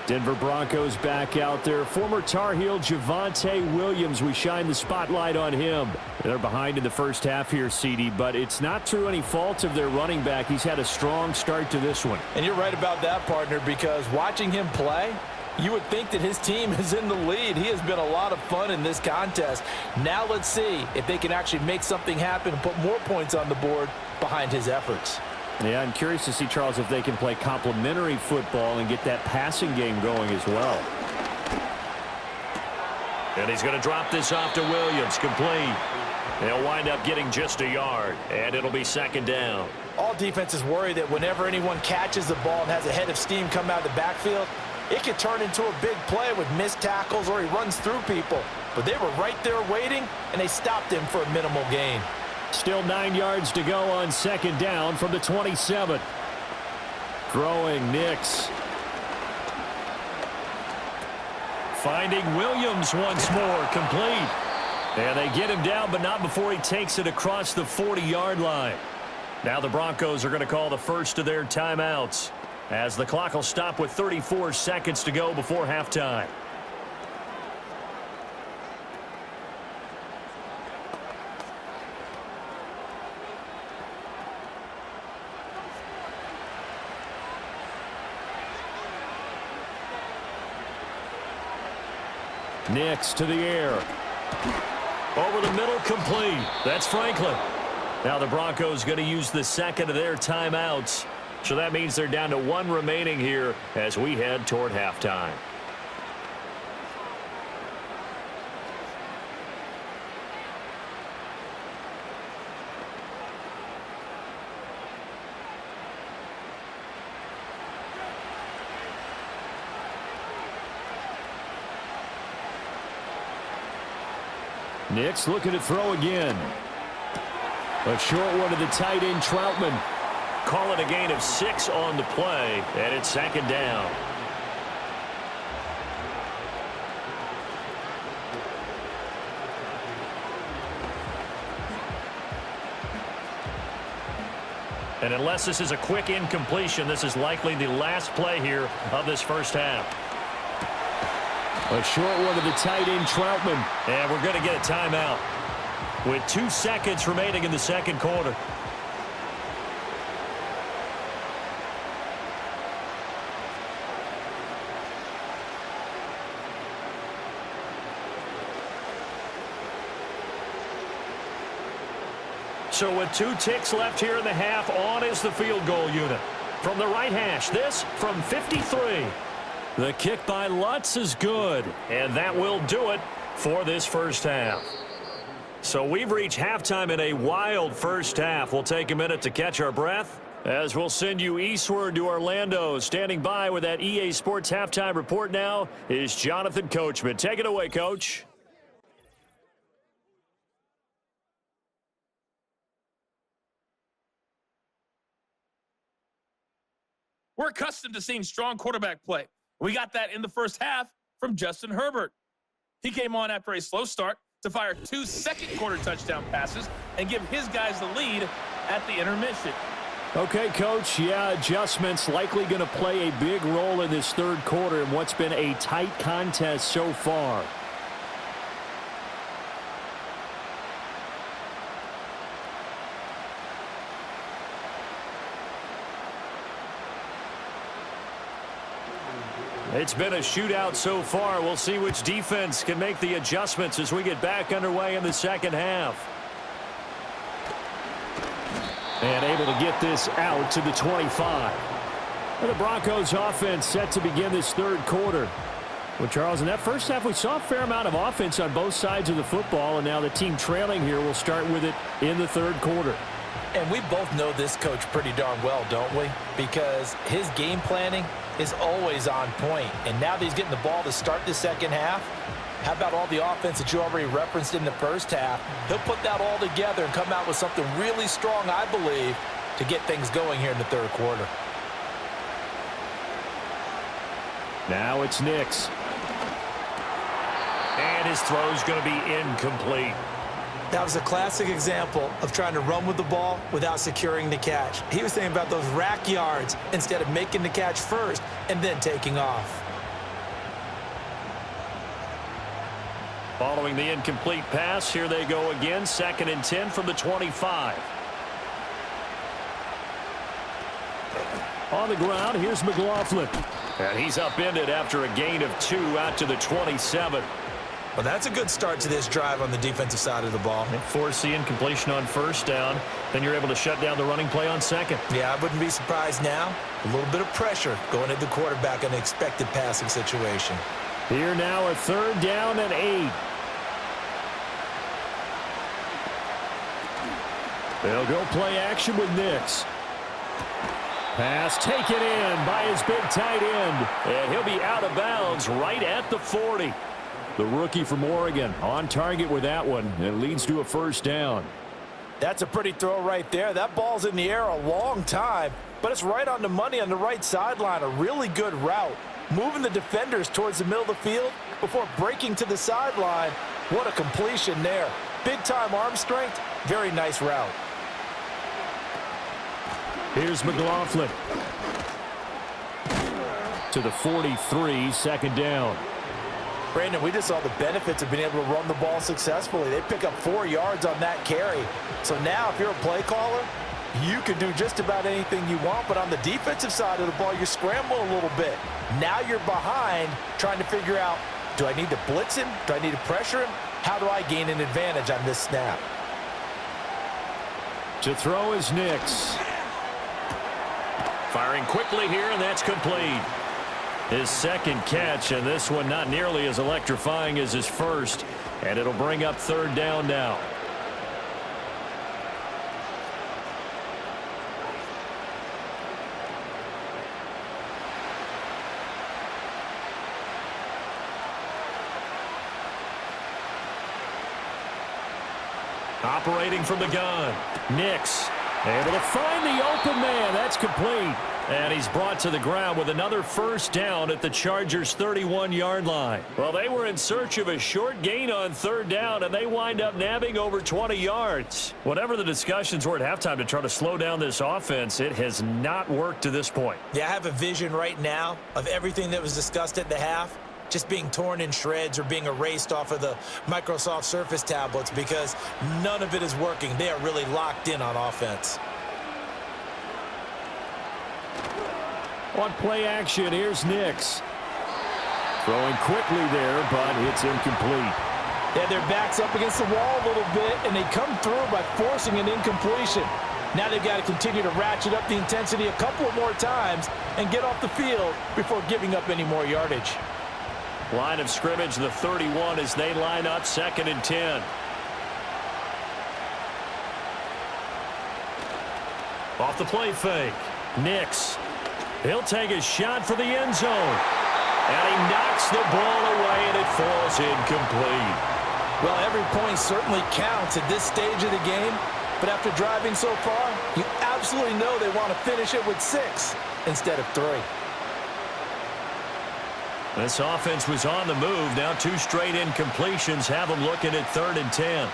Denver Broncos back out there. Former Tar Heel Javonte Williams, we shine the spotlight on him. They're behind in the first half here, CD, but it's not through any fault of their running back. He's had a strong start to this one. And you're right about that, partner, because watching him play, you would think that his team is in the lead. He has been a lot of fun in this contest. Now let's see if they can actually make something happen and put more points on the board behind his efforts. Yeah, I'm curious to see, Charles, if they can play complementary football and get that passing game going as well. And he's going to drop this off to Williams, complete. They'll wind up getting just a yard, and it'll be second down. All defenses worry that whenever anyone catches the ball and has a head of steam come out of the backfield, It could turn into a big play with missed tackles or he runs through people. But they were right there waiting, and they stopped him for a minimal gain. Still 9 yards to go on second down from the 27. Throwing Nix. Finding Williams once more, complete. And they get him down, but not before he takes it across the 40-yard line. Now the Broncos are going to call the first of their timeouts, as the clock will stop with 34 seconds to go before halftime. Nix to the air. Over the middle, complete. That's Franklin. Now the Broncos going to use the second of their timeouts. So that means they're down to 1 remaining here as we head toward halftime. Nix looking to throw again. A short one to the tight end, Troutman. Call it a gain of 6 on the play, and it's second down. And unless this is a quick incompletion, this is likely the last play here of this first half. A short one to the tight end, Troutman. And we're going to get a timeout with 2 seconds remaining in the second quarter. So with 2 ticks left here in the half, on is the field goal unit. From the right hash, this from 53. The kick by Lutz is good, and that will do it for this first half. So we've reached halftime in a wild first half. We'll take a minute to catch our breath as we'll send you eastward to Orlando. Standing by with that EA Sports halftime report now is Jonathan Coachman. Take it away, Coach. We're accustomed to seeing strong quarterback play. We got that in the first half from Justin Herbert. He came on after a slow start to fire 2 second-quarter touchdown passes and give his guys the lead at the intermission. Okay, Coach, yeah, adjustments likely going to play a big role in this third quarter in what's been a tight contest so far. It's been a shootout so far. We'll see which defense can make the adjustments as we get back underway in the second half. And able to get this out to the 25. And the Broncos offense set to begin this third quarter. Well, Charles, in that first half, we saw a fair amount of offense on both sides of the football, and now the team trailing here will start with it in the third quarter. And we both know this coach pretty darn well, don't we? Because his game planning is always on point. And now that he's getting the ball to start the second half, how about all the offense that you already referenced in the first half? He'll put that all together and come out with something really strong, I believe, to get things going here in the third quarter. Now it's Nix. And his throw's going to be incomplete. That was a classic example of trying to run with the ball without securing the catch. He was thinking about those rack yards instead of making the catch first and then taking off. Following the incomplete pass, here they go again. 2nd and 10 from the 25. On the ground, here's McLaughlin. And he's upended after a gain of 2 out to the 27. Well, that's a good start to this drive on the defensive side of the ball. Force the incompletion on first down. Then you're able to shut down the running play on second. Yeah, I wouldn't be surprised now. A little bit of pressure going at the quarterback in an expected passing situation. Here now a 3rd down and 8. They'll go play action with Nix. Pass taken in by his big tight end. And he'll be out of bounds right at the 40. The rookie from Oregon on target with that one. It leads to a first down. That's a pretty throw right there. That ball's in the air a long time, but it's right on the money on the right sideline. A really good route. Moving the defenders towards the middle of the field before breaking to the sideline. What a completion there. Big-time arm strength. Very nice route. Here's McLaughlin. To the 43, second down. Brandon, we just saw the benefits of being able to run the ball successfully. They pick up 4 yards on that carry. So now if you're a play caller, you can do just about anything you want. But on the defensive side of the ball, you're scrambling a little bit. Now you're behind trying to figure out, do I need to blitz him? Do I need to pressure him? How do I gain an advantage on this snap? To throw is Nix. Firing quickly here, and that's complete. His second catch, and this one not nearly as electrifying as his first. And it'll bring up third down now. Operating from the gun, Nix able to find the open man. That's complete. And he's brought to the ground with another first down at the Chargers' 31-yard line. Well, they were in search of a short gain on third down, and they wind up nabbing over 20 yards. Whatever the discussions were at halftime to try to slow down this offense, it has not worked to this point. Yeah, I have a vision right now of everything that was discussed at the half just being torn in shreds or being erased off of the Microsoft Surface tablets because none of it is working. They are really locked in on offense. On play action, here's Nix. Throwing quickly there, but it's incomplete. Yeah, their back's up against the wall a little bit, and they come through by forcing an incompletion. Now they've got to continue to ratchet up the intensity a couple of more times and get off the field before giving up any more yardage. Line of scrimmage, the 31 as they line up, 2nd and 10. Off the play fake, Nix. He'll take a shot for the end zone. And he knocks the ball away, and it falls incomplete. Well, every point certainly counts at this stage of the game. But after driving so far, you absolutely know they want to finish it with 6 instead of 3. This offense was on the move. Now 2 straight incompletions have them looking at 3rd and 10.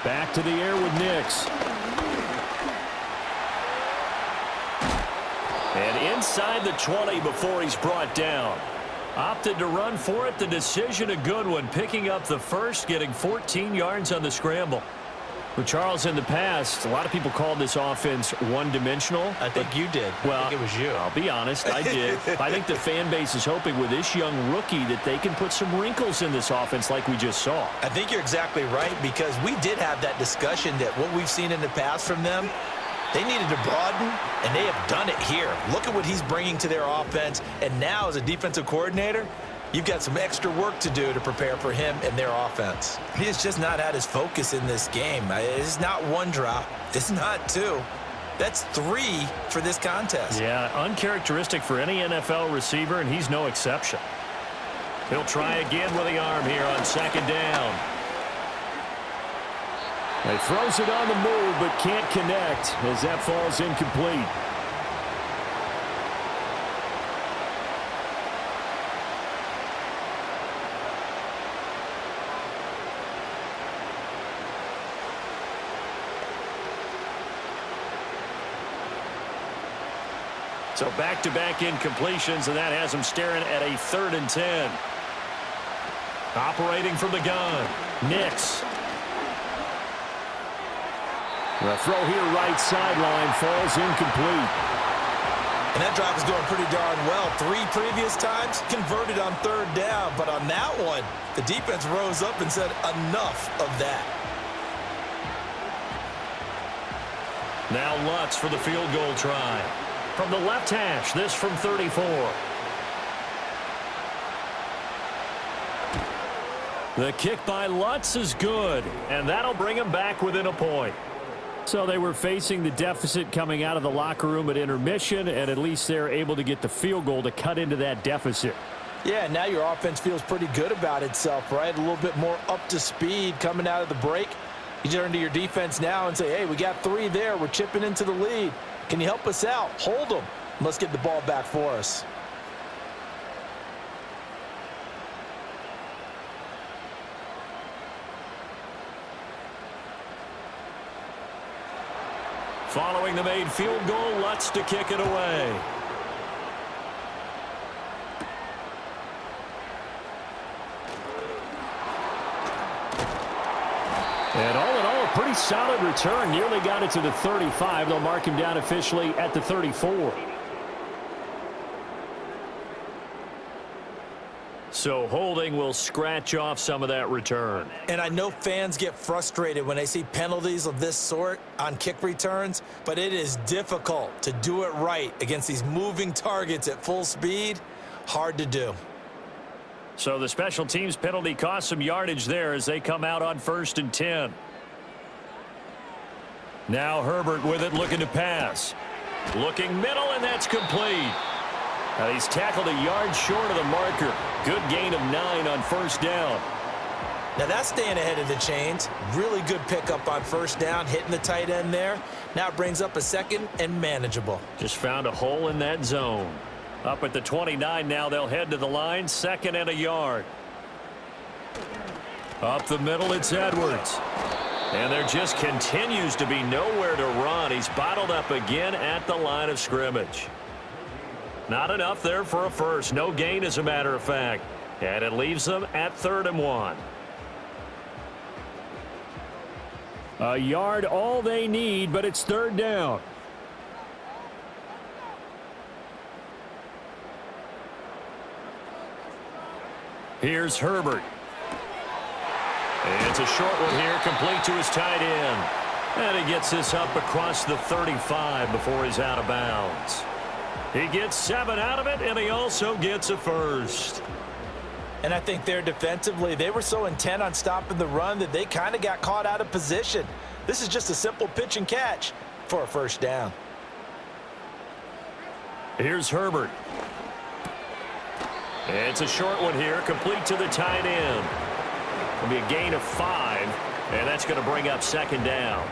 Back to the air with Nix. And inside the 20 before he's brought down. Opted to run for it. The decision a good one. Picking up the first, getting 14 yards on the scramble. Well, Charles, in the past, a lot of people called this offense one-dimensional. I think you did. Well, I think it was you. I'll be honest, I did. I think the fan base is hoping with this young rookie that they can put some wrinkles in this offense like we just saw. I think you're exactly right because we did have that discussion that what we've seen in the past from them, they needed to broaden, and they have done it here. Look at what he's bringing to their offense, and now as a defensive coordinator, you've got some extra work to do to prepare for him and their offense. He has just not had his focus in this game. It's not 1 drop. It's not 2. That's 3 for this contest. Yeah, uncharacteristic for any NFL receiver, and he's no exception. He'll try again with the arm here on 2nd down. He throws it on the move, but can't connect as that falls incomplete. So back-to-back incompletions, and that has him staring at a 3rd and 10. Operating from the gun, Nix. The throw here right sideline falls incomplete. And that drive is going pretty darn well. 3 previous times converted on 3rd down. But on that one, the defense rose up and said enough of that. Now Lutz for the field goal try. From the left hash, this from 34. The kick by Lutz is good, and that'll bring him back within a point. So they were facing the deficit coming out of the locker room at intermission, and at least they're able to get the field goal to cut into that deficit. Yeah, now your offense feels pretty good about itself, right? A little bit more up to speed coming out of the break. You turn to your defense now and say, hey, we got 3 there. We're chipping into the lead. Can you help us out? Hold them. Let's get the ball back for us. Following the made field goal, Lutz to kick it away. And all in all, a pretty solid return. Nearly got it to the 35. They'll mark him down officially at the 34. So holding will scratch off some of that return. And I know fans get frustrated when they see penalties of this sort on kick returns, but it is difficult to do it right against these moving targets at full speed. Hard to do. So the special teams penalty cost some yardage there as they come out on 1st and 10. Now Herbert with it, looking to pass. Looking middle, and that's complete. Now he's tackled a yard short of the marker. Good gain of 9 on 1st down. Now that's staying ahead of the chains. Really good pickup on 1st down, hitting the tight end there. Now it brings up a 2nd and manageable. Just found a hole in that zone. Up at the 29 now, they'll head to the line, 2nd and a yard. Up the middle, it's Edwards. And there just continues to be nowhere to run. He's bottled up again at the line of scrimmage. Not enough there for a first. No gain, as a matter of fact. And it leaves them at 3rd and 1. A yard all they need, but it's 3rd down. Here's Herbert. And it's a short one here, complete to his tight end. And he gets this up across the 35 before he's out of bounds. He gets 7 out of it, and he also gets a first. And I think there defensively, they were so intent on stopping the run that they kind of got caught out of position. This is just a simple pitch and catch for a 1st down. Here's Herbert. It's a short one here, complete to the tight end. It'll be a gain of 5, and that's going to bring up 2nd down.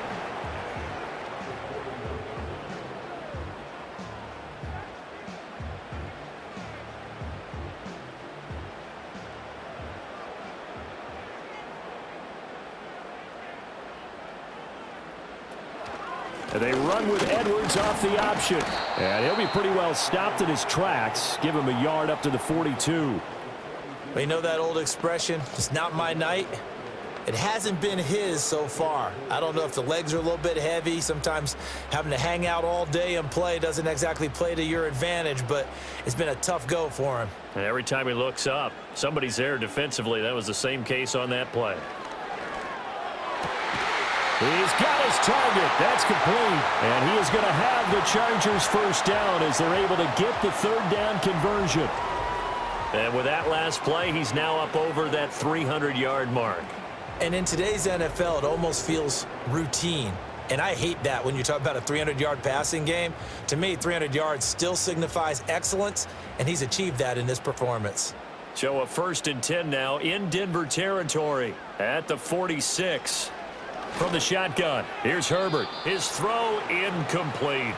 And they run with Edwards off the option. And he'll be pretty well stopped in his tracks. Give him a yard up to the 42. We know that old expression, it's not my night. It hasn't been his so far. I don't know if the legs are a little bit heavy. Sometimes having to hang out all day and play doesn't exactly play to your advantage, but it's been a tough go for him. And every time he looks up, somebody's there defensively. That was the same case on that play. He's got his target. That's complete. And he is going to have the Chargers 1st down as they're able to get the 3rd down conversion. And with that last play, he's now up over that 300-yard mark. And in today's NFL, it almost feels routine. And I hate that when you talk about a 300-yard passing game. To me, 300 yards still signifies excellence, and he's achieved that in this performance. So a 1st and 10 now in Denver territory at the 46. From the shotgun, here's Herbert. His throw incomplete.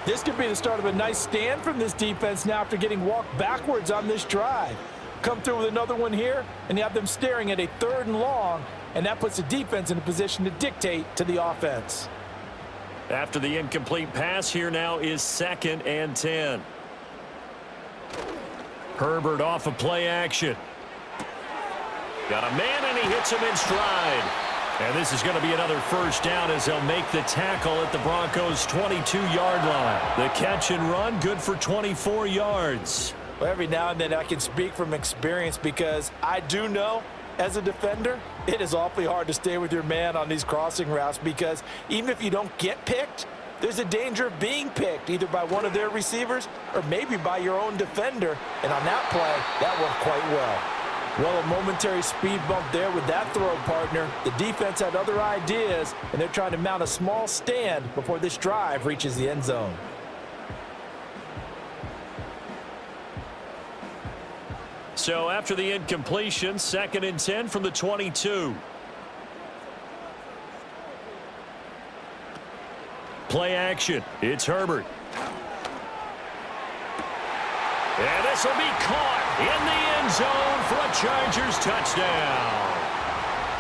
This could be the start of a nice stand from this defense now after getting walked backwards on this drive. Come through with another one here, and you have them staring at a 3rd and long, and that puts the defense in a position to dictate to the offense. After the incomplete pass, here now is 2nd and 10. Herbert off of play action. Got a man, and he hits him in stride. And this is going to be another 1st down as they'll make the tackle at the Broncos' 22-yard line. The catch and run, good for 24 yards. Well, every now and then I can speak from experience because I do know as a defender, it is awfully hard to stay with your man on these crossing routes because even if you don't get picked, there's a danger of being picked either by one of their receivers or maybe by your own defender. And on that play, that worked quite well. Well, a momentary speed bump there with that throw, partner. The defense had other ideas, and they're trying to mount a small stand before this drive reaches the end zone. So after the incompletion, 2nd and 10 from the 22. Play action. It's Herbert. And this will be caught in the end zone for a Chargers touchdown.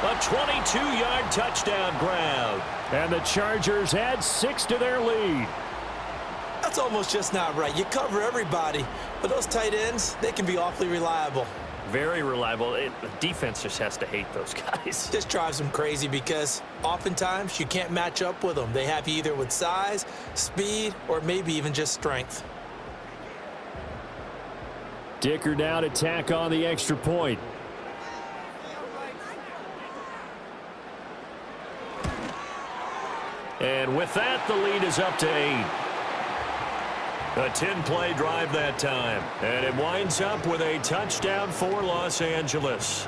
A 22-yard touchdown grab. And the Chargers add 6 to their lead. That's almost just not right. You cover everybody, but those tight ends, they can be awfully reliable. Very reliable. The defense just has to hate those guys. This drives them crazy because oftentimes you can't match up with them. They have you either with size, speed, or maybe even just strength. Dicker now to tack on the extra point. And with that, the lead is up to 8. A 10-play drive that time. And it winds up with a touchdown for Los Angeles.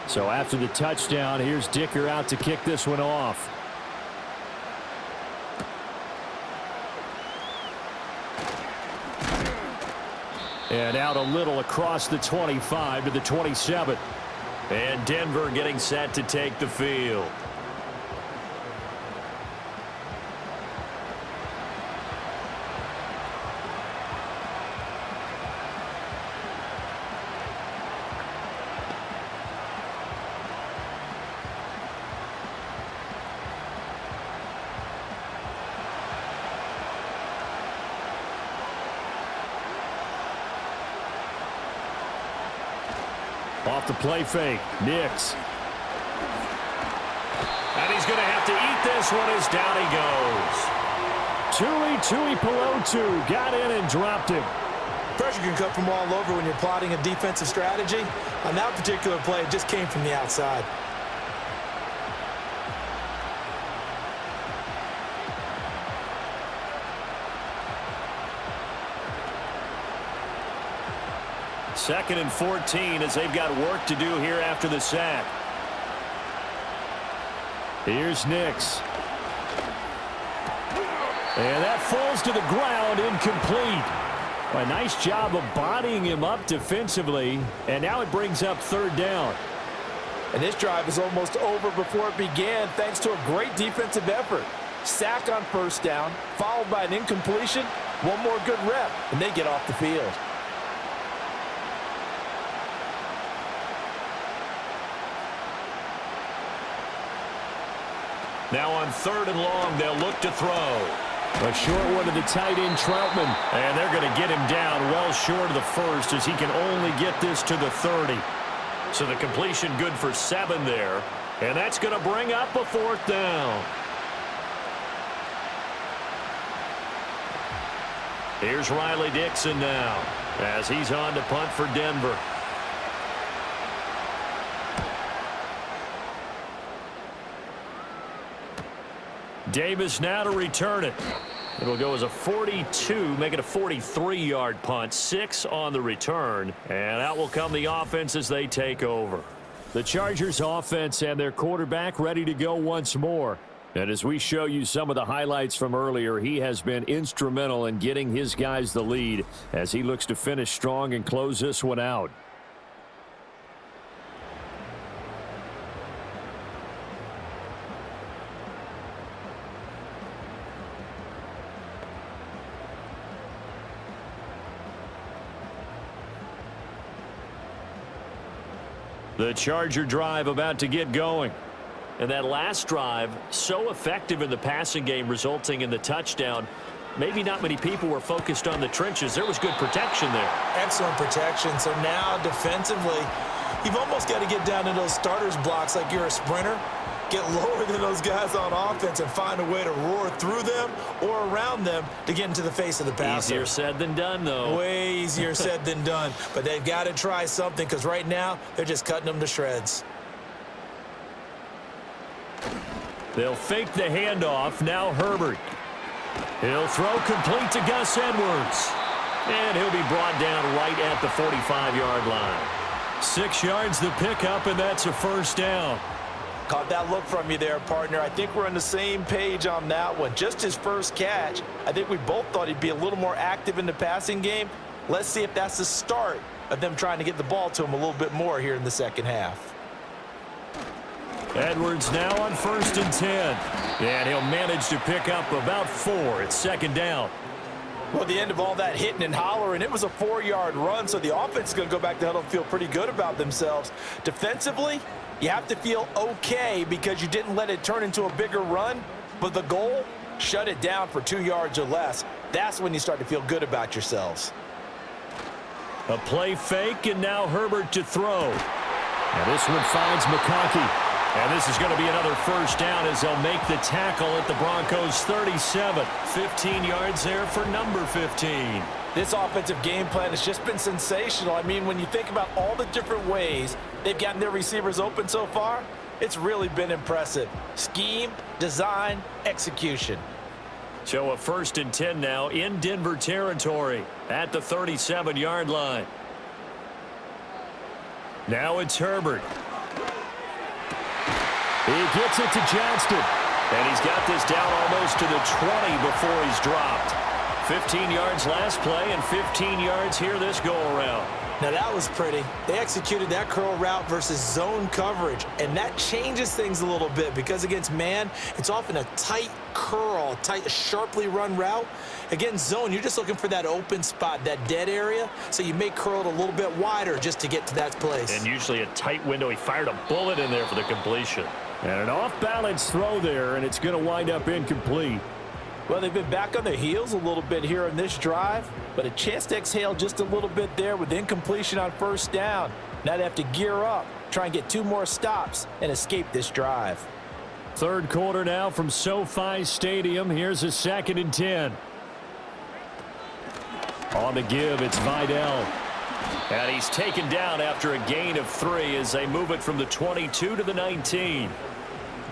So after the touchdown, here's Dicker out to kick this one off. And out a little across the 25 to the 27. And Denver getting set to take the field. Off the play fake, Nix. And he's going to have to eat this one as down he goes. Tui Pelotu got in and dropped him. Pressure can come from all over when you're plotting a defensive strategy. On that particular play, it just came from the outside. Second and 14 as they've got work to do here after the sack. Here's Nix. And that falls to the ground, incomplete. A nice job of bodying him up defensively, and now it brings up 3rd down. And this drive is almost over before it began thanks to a great defensive effort. Sack on 1st down, followed by an incompletion, one more good rep, and they get off the field. Now on 3rd and long, they'll look to throw. A short one to the tight end, Troutman. And they're going to get him down well short of the 1st as he can only get this to the 30. So the completion good for 7 there. And that's going to bring up a 4th down. Here's Riley Dixon now as he's on to punt for Denver. Davis now to return it. It'll go as a 42, make it a 43-yard punt. 6 on the return. And out will come the offense as they take over. The Chargers offense and their quarterback ready to go once more. And as we show you some of the highlights from earlier, he has been instrumental in getting his guys the lead as he looks to finish strong and close this one out. The Charger drive about to get going. And that last drive, so effective in the passing game, resulting in the touchdown. Maybe not many people were focused on the trenches. There was good protection there. Excellent protection. So now defensively, you've almost got to get down to those starters blocks like you're a sprinter. get lower than those guys on offense and find a way to roar through them or around them to get into the face of the passer. Easier said than done, though. Way easier said than done. But they've got to try something because right now they're just cutting them to shreds. They'll fake the handoff. Now Herbert. He'll throw complete to Gus Edwards. And he'll be brought down right at the 45-yard line. 6 yards the pickup, and that's a first down. Caught that look from you there, partner. I think we're on the same page on that one. Just his first catch, I think we both thought he'd be a little more active in the passing game. Let's see if that's the start of them trying to get the ball to him a little bit more here in the second half. Edwards now on 1st and 10. And he'll manage to pick up about 4. It's second down. Well, at the end of all that hitting and hollering, it was a 4-yard run, so the offense is going to go back to huddle and feel pretty good about themselves. Defensively, you have to feel okay because you didn't let it turn into a bigger run, but the goal, shut it down for 2 yards or less. That's when you start to feel good about yourselves. A play fake, and now Herbert to throw. And this one finds McConkey. And this is going to be another first down as they'll make the tackle at the Broncos 37. 15 yards there for number 15. This offensive game plan has just been sensational. I mean, when you think about all the different ways they've gotten their receivers open so far, it's really been impressive. Scheme, design, execution. So a 1st and 10 now in Denver territory at the 37-yard line. Now it's Herbert. He gets it to Johnston. And he's got this down almost to the 20 before he's dropped. 15 yards last play and 15 yards here this go-around. Now that was pretty. They executed that curl route versus zone coverage, and that changes things a little bit because against man, it's often a tight curl, tight, sharply run route. Against zone, you're just looking for that open spot, that dead area, so you may curl it a little bit wider just to get to that place. And usually a tight window. He fired a bullet in there for the completion. And an off-balance throw there, and it's going to wind up incomplete. Well, they've been back on their heels a little bit here in this drive, but a chance to exhale just a little bit there with incompletion on first down. Now they have to gear up, try and get 2 more stops, and escape this drive. Third quarter now from SoFi Stadium. Here's a 2nd and 10. On the give, it's Vidal. And he's taken down after a gain of 3 as they move it from the 22 to the 19.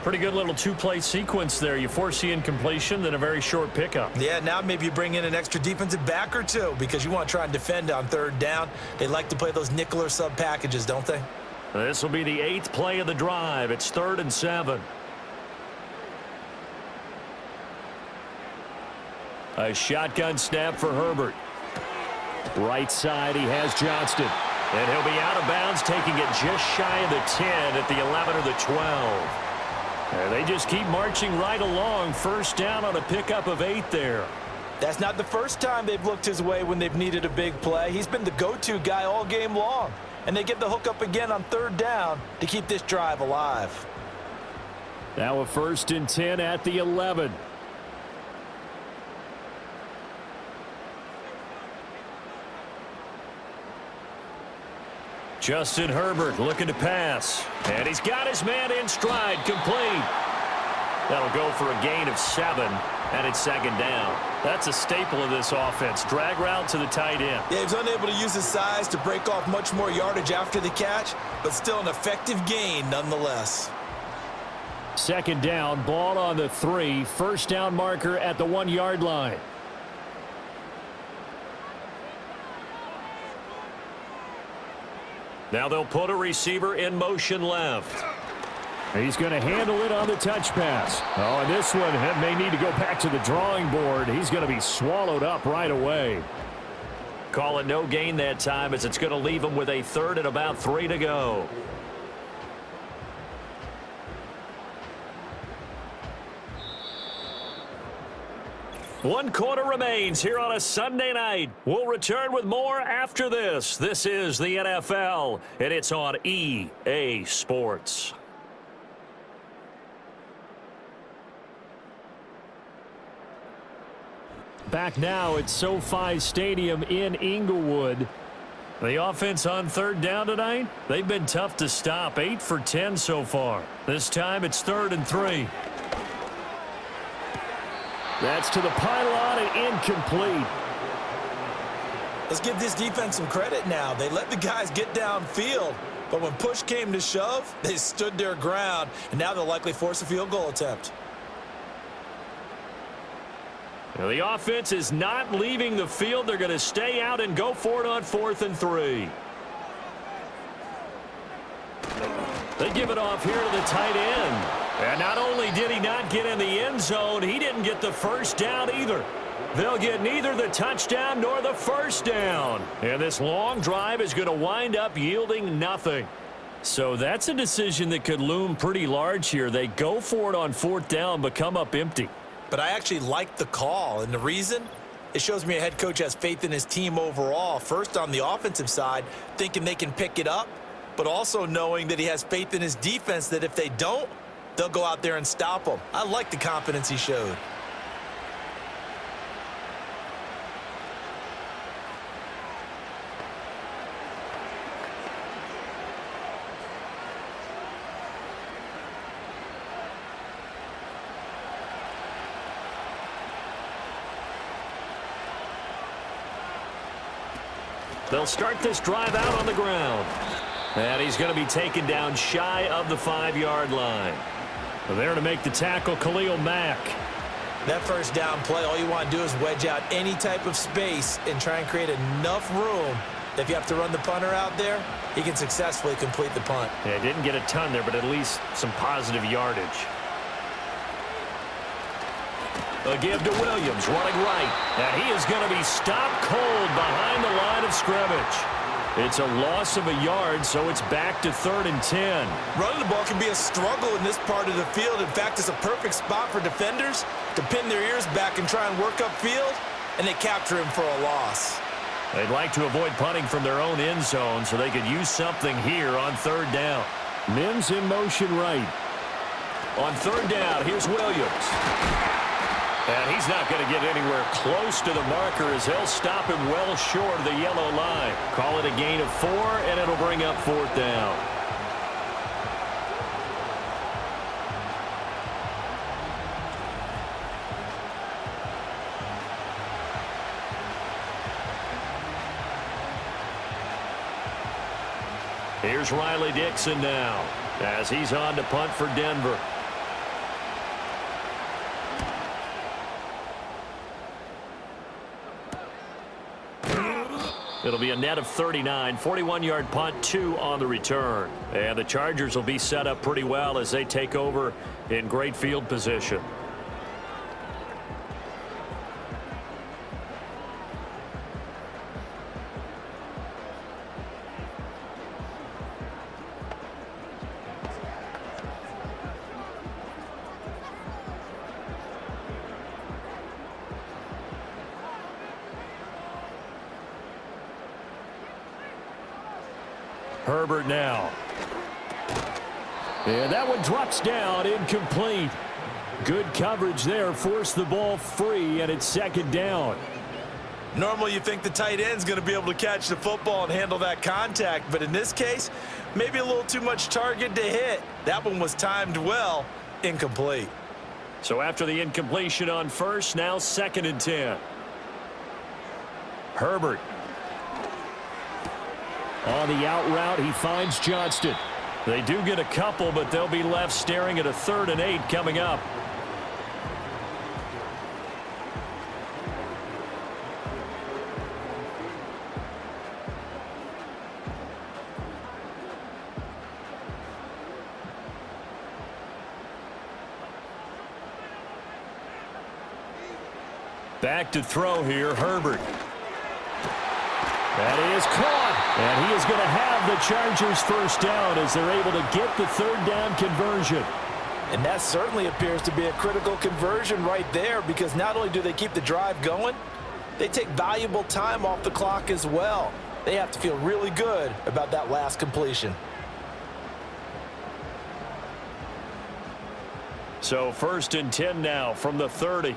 Pretty good little 2-play sequence there. You force the incompletion, then a very short pickup. Yeah, now maybe you bring in an extra defensive back or 2 because you want to try and defend on 3rd down. They like to play those nickel or sub packages, don't they? This will be the 8th play of the drive. It's 3rd and 7. A shotgun snap for Herbert. Right side, he has Johnston. And he'll be out of bounds, taking it just shy of the 10 at the 11 or the 12. And they just keep marching right along. First down on a pickup of 8 there. That's not the first time they've looked his way when they've needed a big play. He's been the go-to guy all game long. And they get the hook up again on 3rd down to keep this drive alive. Now a 1st and 10 at the 11. Justin Herbert looking to pass. And he's got his man in stride, complete. That'll go for a gain of 7, and it's 2nd down. That's a staple of this offense. Drag route to the tight end. Yeah, he's unable to use his size to break off much more yardage after the catch, but still an effective gain nonetheless. 2nd down, ball on the 3. First down marker at the 1-yard line. Now they'll put a receiver in motion left. He's going to handle it on the touch pass. Oh, and this one may need to go back to the drawing board. He's going to be swallowed up right away. Call it no gain that time as it's going to leave him with a 3rd and about 3 to go. One quarter remains here on a Sunday night. We'll return with more after this. This is the NFL, and it's on EA Sports. Back now at SoFi Stadium in Inglewood. The offense on third down tonight, they've been tough to stop. 8 for 10 so far. This time it's 3rd and 3. That's to the pylon and incomplete. Let's give this defense some credit now. They let the guys get downfield, but when push came to shove, they stood their ground, and now they'll likely force a field goal attempt. Now the offense is not leaving the field. They're going to stay out and go for it on 4th and 3. They give it off here to the tight end. And not only did he not get in the end zone, he didn't get the first down either. They'll get neither the touchdown nor the first down. And this long drive is going to wind up yielding nothing. So that's a decision that could loom pretty large here. They go for it on 4th down, but come up empty. But I actually like the call, and the reason? It shows me a head coach has faith in his team overall. First, on the offensive side, thinking they can pick it up, but also knowing that he has faith in his defense that if they don't, they'll go out there and stop them. I like the confidence he showed. They'll start this drive out on the ground. And he's going to be taken down shy of the 5-yard line. There to make the tackle, Khalil Mack. That first down play, all you want to do is wedge out any type of space and try and create enough room that if you have to run the punter out there, he can successfully complete the punt. Yeah, didn't get a ton there, but at least some positive yardage. A give to Williams, running right. And he is going to be stopped cold behind the line of scrimmage. It's a loss of a yard, so it's back to 3rd and 10. Running the ball can be a struggle in this part of the field. In fact, it's a perfect spot for defenders to pin their ears back and try and work upfield, and they capture him for a loss. They'd like to avoid punting from their own end zone so they could use something here on 3rd down. Mims in motion right. On 3rd down, here's Williams. And he's not going to get anywhere close to the marker as they'll stop him well short of the yellow line. Call it a gain of 4, and it'll bring up 4th down. Here's Riley Dixon now as he's on to punt for Denver. It'll be a net of 39, 41-yard punt, 2 on the return. And the Chargers will be set up pretty well as they take over in great field position. Herbert now. And that one drops down, incomplete. Good coverage there, forced the ball free, and it's 2nd down. Normally you think the tight end's going to be able to catch the football and handle that contact, but in this case, maybe a little too much target to hit. That one was timed well, incomplete. So after the incompletion on first, now 2nd and 10. Herbert. On the out route, he finds Johnston. They do get a couple, but they'll be left staring at a 3rd and 8 coming up. Back to throw here, Herbert. That is caught, and he is going to have the Chargers first down as they're able to get the 3rd down conversion. And that certainly appears to be a critical conversion right there, because not only do they keep the drive going, they take valuable time off the clock as well. They have to feel really good about that last completion. So 1st and 10 now from the 30.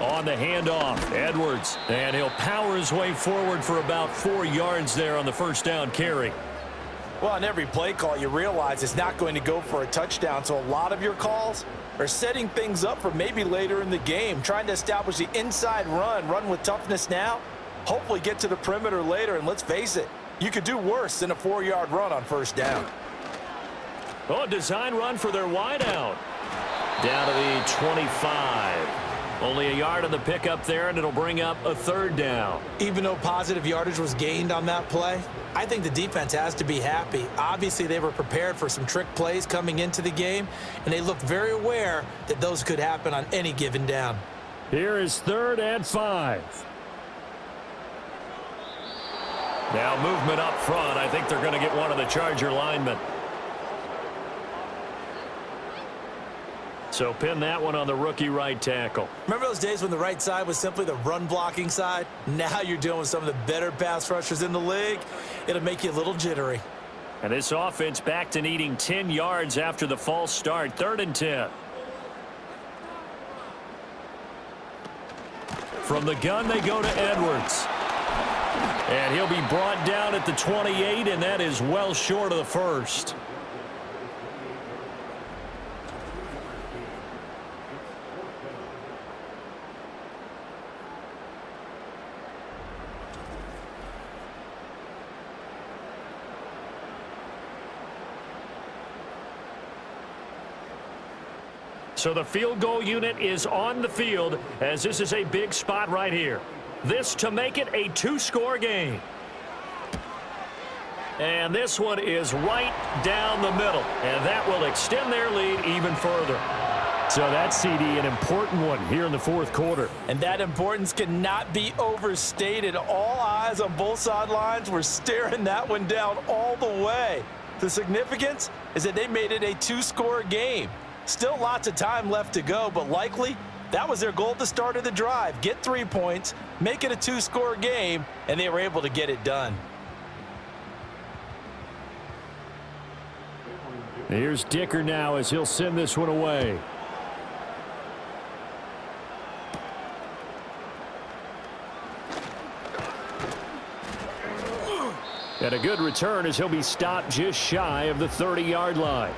on the handoff. Edwards, and he'll power his way forward for about 4 yards there on the first down carry. Well, on every play call, you realize it's not going to go for a touchdown, so a lot of your calls are setting things up for maybe later in the game, trying to establish the inside run with toughness now, hopefully get to the perimeter later, and let's face it, you could do worse than a 4-yard run on first down. Oh, design run for their wideout. Down to the 25. Only a yard on the pickup there, and it'll bring up a third down. Even though positive yardage was gained on that play, I think the defense has to be happy. Obviously, they were prepared for some trick plays coming into the game, and they looked very aware that those could happen on any given down. Here is 3rd and 5. Now movement up front. I think they're going to get one of the Charger linemen. So pin that one on the rookie right tackle. Remember those days when the right side was simply the run-blocking side? Now you're dealing with some of the better pass rushers in the league. It'll make you a little jittery. And this offense back to needing 10 yards after the false start. 3rd and 10. From the gun, they go to Edwards. And he'll be brought down at the 28, and that is well short of the first. So the field goal unit is on the field, as this is a big spot right here. This to make it a 2-score game. And this one is right down the middle, and that will extend their lead even further. So that's, CD, an important one here in the 4th quarter. And that importance cannot be overstated. All eyes on both sidelines were staring that one down all the way. The significance is that they made it a 2-score game. Still lots of time left to go, but likely that was their goal at the start of the drive. Get 3 points, make it a 2-score game, and they were able to get it done. Here's Dicker now as he'll send this one away. And a good return as he'll be stopped just shy of the 30-yard line.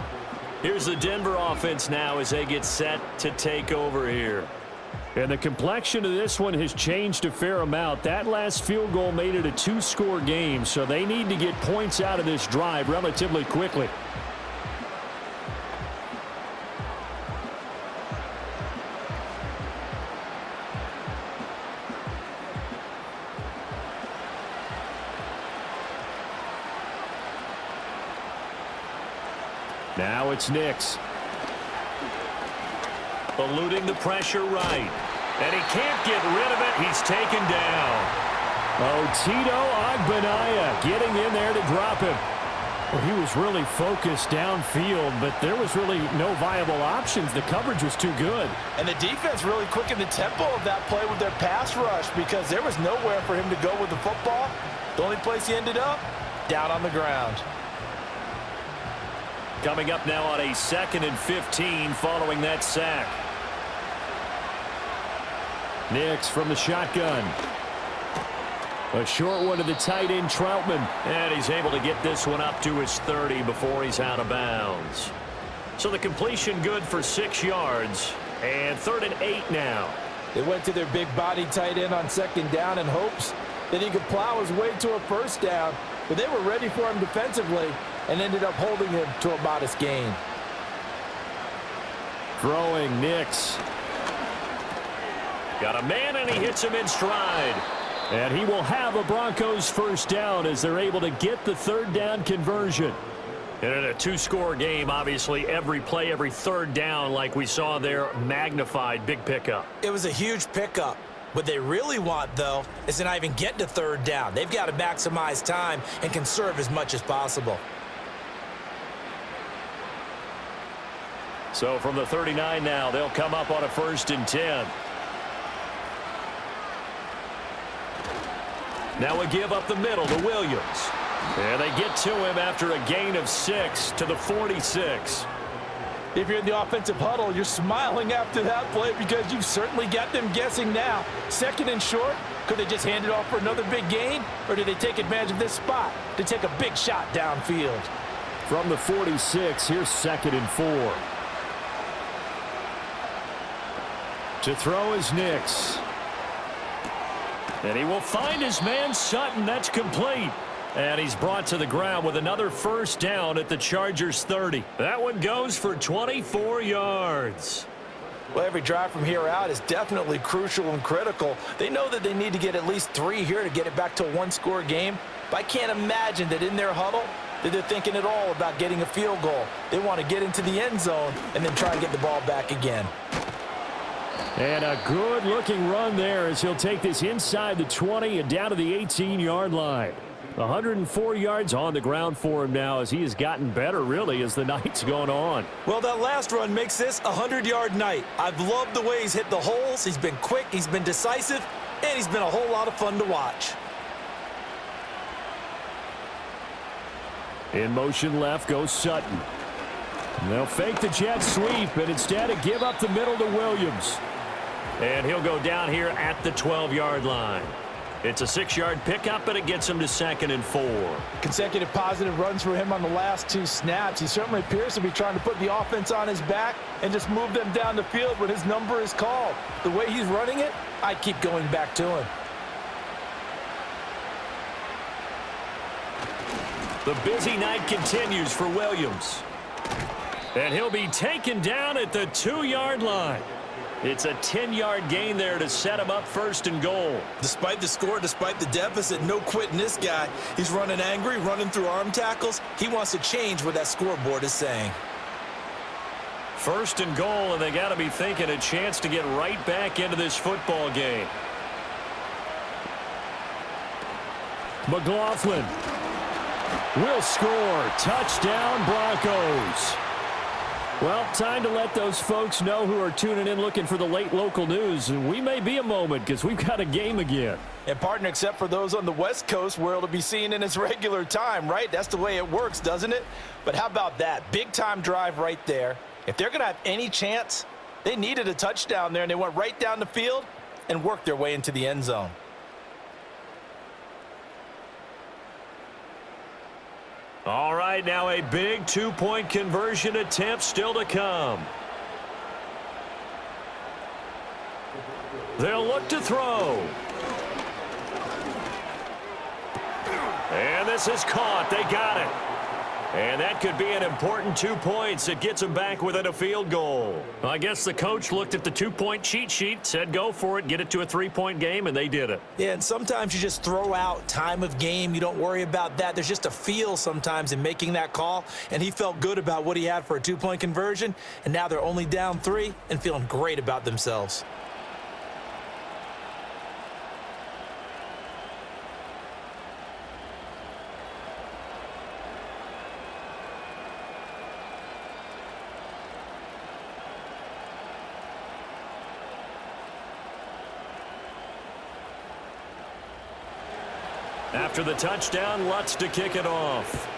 Here's the Denver offense now as they get set to take over here. And the complexion of this one has changed a fair amount. That last field goal made it a 2-score game, so they need to get points out of this drive relatively quickly. Now it's Nix. Eluding the pressure right. And he can't get rid of it. He's taken down. Oh, Tito Agbenaya getting in there to drop him. Well, he was really focused downfield, but there was really no viable options. The coverage was too good. And the defense really quickened the tempo of that play with their pass rush because there was nowhere for him to go with the football. The only place he ended up, down on the ground. Coming up now on a 2nd and 15 following that sack. Nix from the shotgun. A short one to the tight end, Troutman. And he's able to get this one up to his 30 before he's out of bounds. So the completion good for 6 yards. And 3rd and 8 now. They went to their big body tight end on 2nd down in hopes that he could plow his way to a first down. But they were ready for him defensively and ended up holding him to a modest gain. Throwing Nix. Got a man, and he hits him in stride. And he will have a Broncos first down as they're able to get the 3rd down conversion. And in a 2-score game, obviously, every play, every 3rd down, like we saw there, magnified. Big pickup. It was a huge pickup. What they really want, though, is to not even get to 3rd down. They've got to maximize time and conserve as much as possible. So from the 39 now, they'll come up on a 1st and 10. Now a give up the middle to Williams. And they get to him after a gain of 6 to the 46. If you're in the offensive huddle, you're smiling after that play because you've certainly got them guessing now. Second and short, could they just hand it off for another big gain, or do they take advantage of this spot to take a big shot downfield? From the 46, here's 2nd and 4. To throw is Nix. And he will find his man Sutton. That's complete. And he's brought to the ground with another first down at the Chargers 30. That one goes for 24 yards. Well, every drive from here out is definitely crucial and critical. They know that they need to get at least 3 here to get it back to a one-score game. But I can't imagine that in their huddle that they're thinking at all about getting a field goal. They want to get into the end zone and then try to get the ball back again. And a good-looking run there as he'll take this inside the 20 and down to the 18-yard line. 104 yards on the ground for him now as he has gotten better, really, as the night's gone on. Well, that last run makes this a 100-yard night. I've loved the way he's hit the holes. He's been quick, he's been decisive, and he's been a whole lot of fun to watch. In motion left goes Sutton. And they'll fake the jet sweep, but instead of give up the middle to Williams. And he'll go down here at the 12-yard line. It's a 6-yard pickup, but it gets him to 2nd and 4. Consecutive positive runs for him on the last 2 snaps. He certainly appears to be trying to put the offense on his back and just move them down the field when his number is called. The way he's running it, I keep going back to him. The busy night continues for Williams. And he'll be taken down at the 2-yard line. It's a 10-yard gain there to set him up 1st and goal. Despite the score, despite the deficit, no quitting this guy. He's running angry, running through arm tackles. He wants to change what that scoreboard is saying. 1st and goal, and they got to be thinking a chance to get right back into this football game. McLaughlin will score. Touchdown, Broncos. Well, time to let those folks know who are tuning in looking for the late local news. And we may be a moment because we've got a game again. And partner, except for those on the West Coast where it'll be seen in its regular time, right? That's the way it works, doesn't it? But how about that? Big time drive right there. If they're going to have any chance, they needed a touchdown there, and they went right down the field and worked their way into the end zone. All right, now a big 2-point conversion attempt still to come. They'll look to throw. And this is caught. They got it. And that could be an important 2 points. It gets them back within a field goal. Well, I guess the coach looked at the 2-point cheat sheet, said go for it, get it to a 3-point game, and they did it. Yeah, and sometimes you just throw out time of game. You don't worry about that. There's just a feel sometimes in making that call, and he felt good about what he had for a 2-point conversion, and now they're only down 3 and feeling great about themselves. After the touchdown, Lutz to kick it off.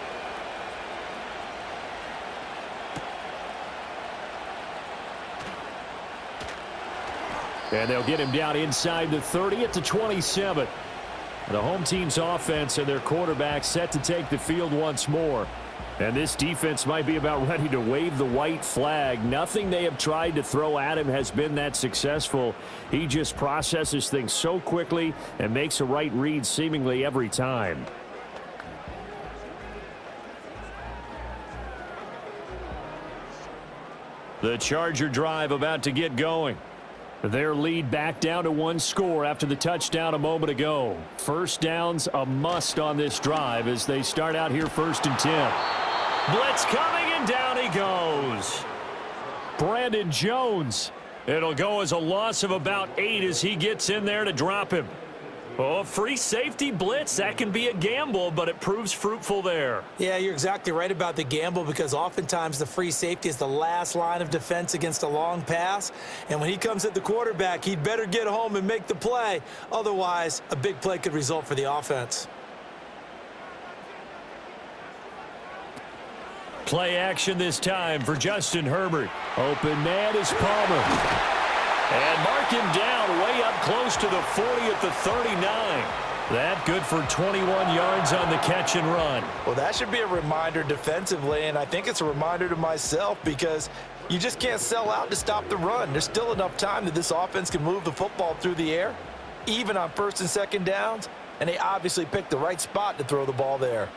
And they'll get him down inside the 30 at the 27. The home team's offense and their quarterback set to take the field once more. And this defense might be about ready to wave the white flag. Nothing they have tried to throw at him has been that successful. He just processes things so quickly and makes a right read seemingly every time. The Charger drive about to get going. Their lead back down to 1 score after the touchdown a moment ago. First down's a must on this drive as they start out here 1st and 10. Blitz coming, and down he goes. Brandon Jones. It'll go as a loss of about 8 as he gets in there to drop him. Oh, free safety blitz, that can be a gamble, but it proves fruitful there. Yeah, you're exactly right about the gamble because oftentimes the free safety is the last line of defense against a long pass. And when he comes at the quarterback, he'd better get home and make the play. Otherwise, a big play could result for the offense. Play action this time for Justin Herbert. Open man is Palmer. And mark him down way up close to the 40 at the 39. That good for 21 yards on the catch and run. Well, that should be a reminder defensively, and I think it's a reminder to myself because you just can't sell out to stop the run. There's still enough time that this offense can move the football through the air, even on first and second downs, and they obviously picked the right spot to throw the ball there.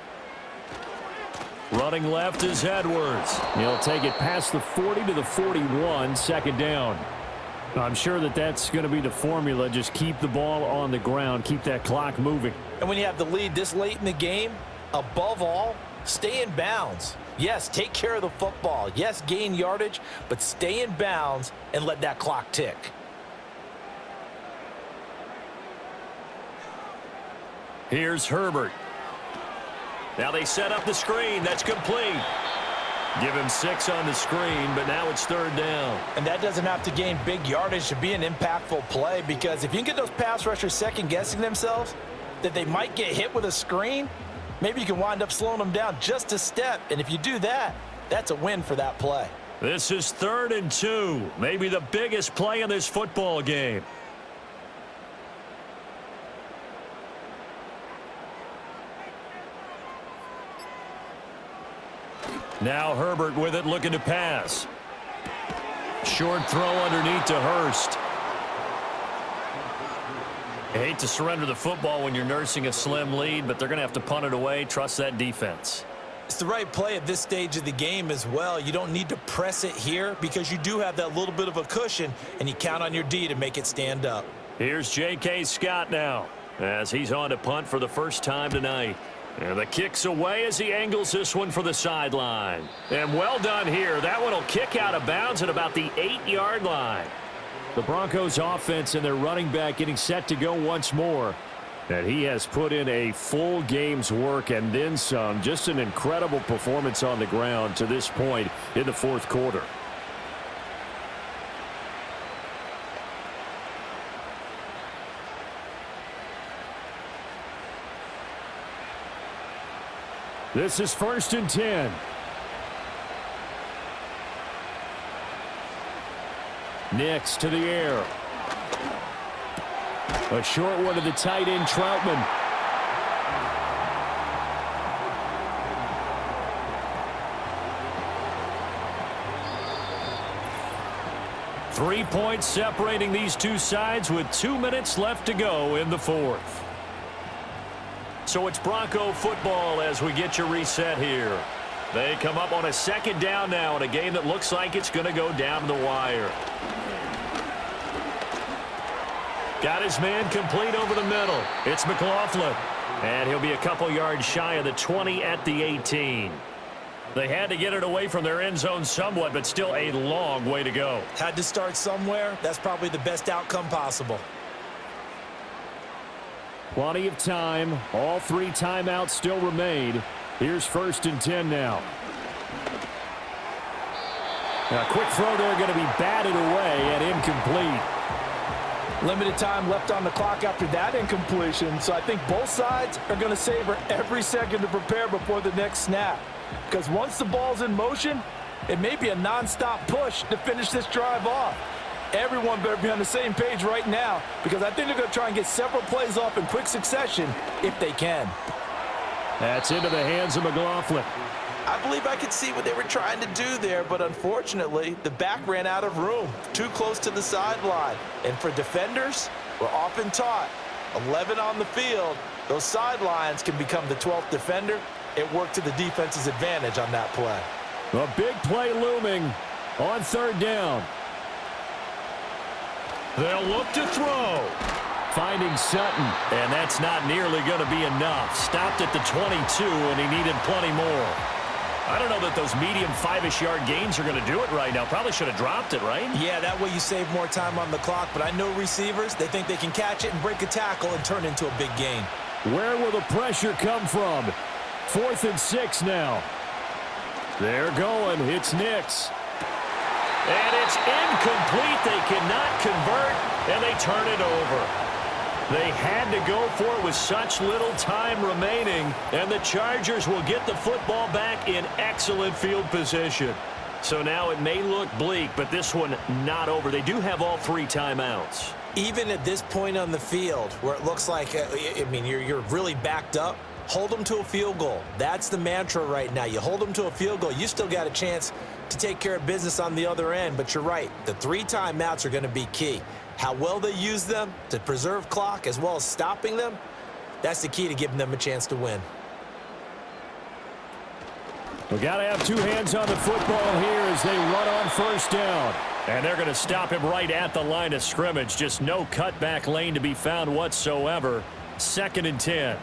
Running left is Edwards. He'll take it past the 40 to the 41, second down. I'm sure that that's going to be the formula. Just keep the ball on the ground, keep that clock moving. And when you have the lead this late in the game, above all, stay in bounds. Yes, take care of the football. Yes, gain yardage, but stay in bounds and let that clock tick. Here's Herbert. Now they set up the screen. That's complete. Give him 6 on the screen, but now it's third down. And that doesn't have to gain big yardage to be an impactful play, because if you can get those pass rushers second-guessing themselves that they might get hit with a screen, maybe you can wind up slowing them down just a step. And if you do that, that's a win for that play. This is 3rd and 2, maybe the biggest play in this football game. Now Herbert with it, looking to pass. Short throw underneath to Hurst. I hate to surrender the football when you're nursing a slim lead, but they're going to have to punt it away. Trust that defense. It's the right play at this stage of the game as well. You don't need to press it here because you do have that little bit of a cushion, and you count on your D to make it stand up. Here's J.K. Scott now as he's on to punt for the first time tonight. And the kick's away as he angles this one for the sideline. And well done here. That one will kick out of bounds at about the 8-yard line. The Broncos offense and their running back getting set to go once more. And he has put in a full game's work and then some. Just an incredible performance on the ground to this point in the fourth quarter. This is 1st and 10. Nix to the air. A short one to the tight end, Troutman. Three points separating these two sides with 2 minutes left to go in the fourth. So it's Bronco football as we get you reset here. They come up on a second down now in a game that looks like it's going to go down to the wire. Got his man complete over the middle. It's McLaughlin. And he'll be a couple yards shy of the 20 at the 18. They had to get it away from their end zone somewhat, but still a long way to go. Had to start somewhere. That's probably the best outcome possible. Plenty of time. All 3 timeouts still remain. Here's 1st and 10 now. A quick throw there, going to be batted away and incomplete. Limited time left on the clock after that incompletion, so I think both sides are going to savor every second to prepare before the next snap. Because once the ball's in motion, it may be a nonstop push to finish this drive off. Everyone better be on the same page right now, because I think they're going to try and get several plays off in quick succession if they can. That's into the hands of McLaughlin. I believe I could see what they were trying to do there, but unfortunately, the back ran out of room, too close to the sideline. And for defenders, we're often taught, 11 on the field, those sidelines can become the 12th defender. It worked to the defense's advantage on that play. A big play looming on 3rd down. They'll look to throw. Finding Sutton, and that's not nearly going to be enough. Stopped at the 22, and he needed plenty more. I don't know that those medium 5-ish yard gains are going to do it right now. Probably should have dropped it, right? Yeah, that way you save more time on the clock, but I know receivers, they think they can catch it and break a tackle and turn into a big gain. Where will the pressure come from? 4th and 6 now. They're going. It's Nix. And it's incomplete. They cannot convert, and they turn it over. They had to go for it with such little time remaining, and the Chargers will get the football back in excellent field position. So now it may look bleak, but this one not over. They do have all 3 timeouts. Even at this point on the field, where it looks like, you're really backed up, hold them to a field goal. That's the mantra right now. You hold them to a field goal, you still got a chance to take care of business on the other end. But you're right, the 3 timeouts are going to be key. How well they use them to preserve clock as well as stopping them, that's the key to giving them a chance to win. We got to have 2 hands on the football here as they run on first down. And they're going to stop him right at the line of scrimmage. Just no cutback lane to be found whatsoever. 2nd and 10.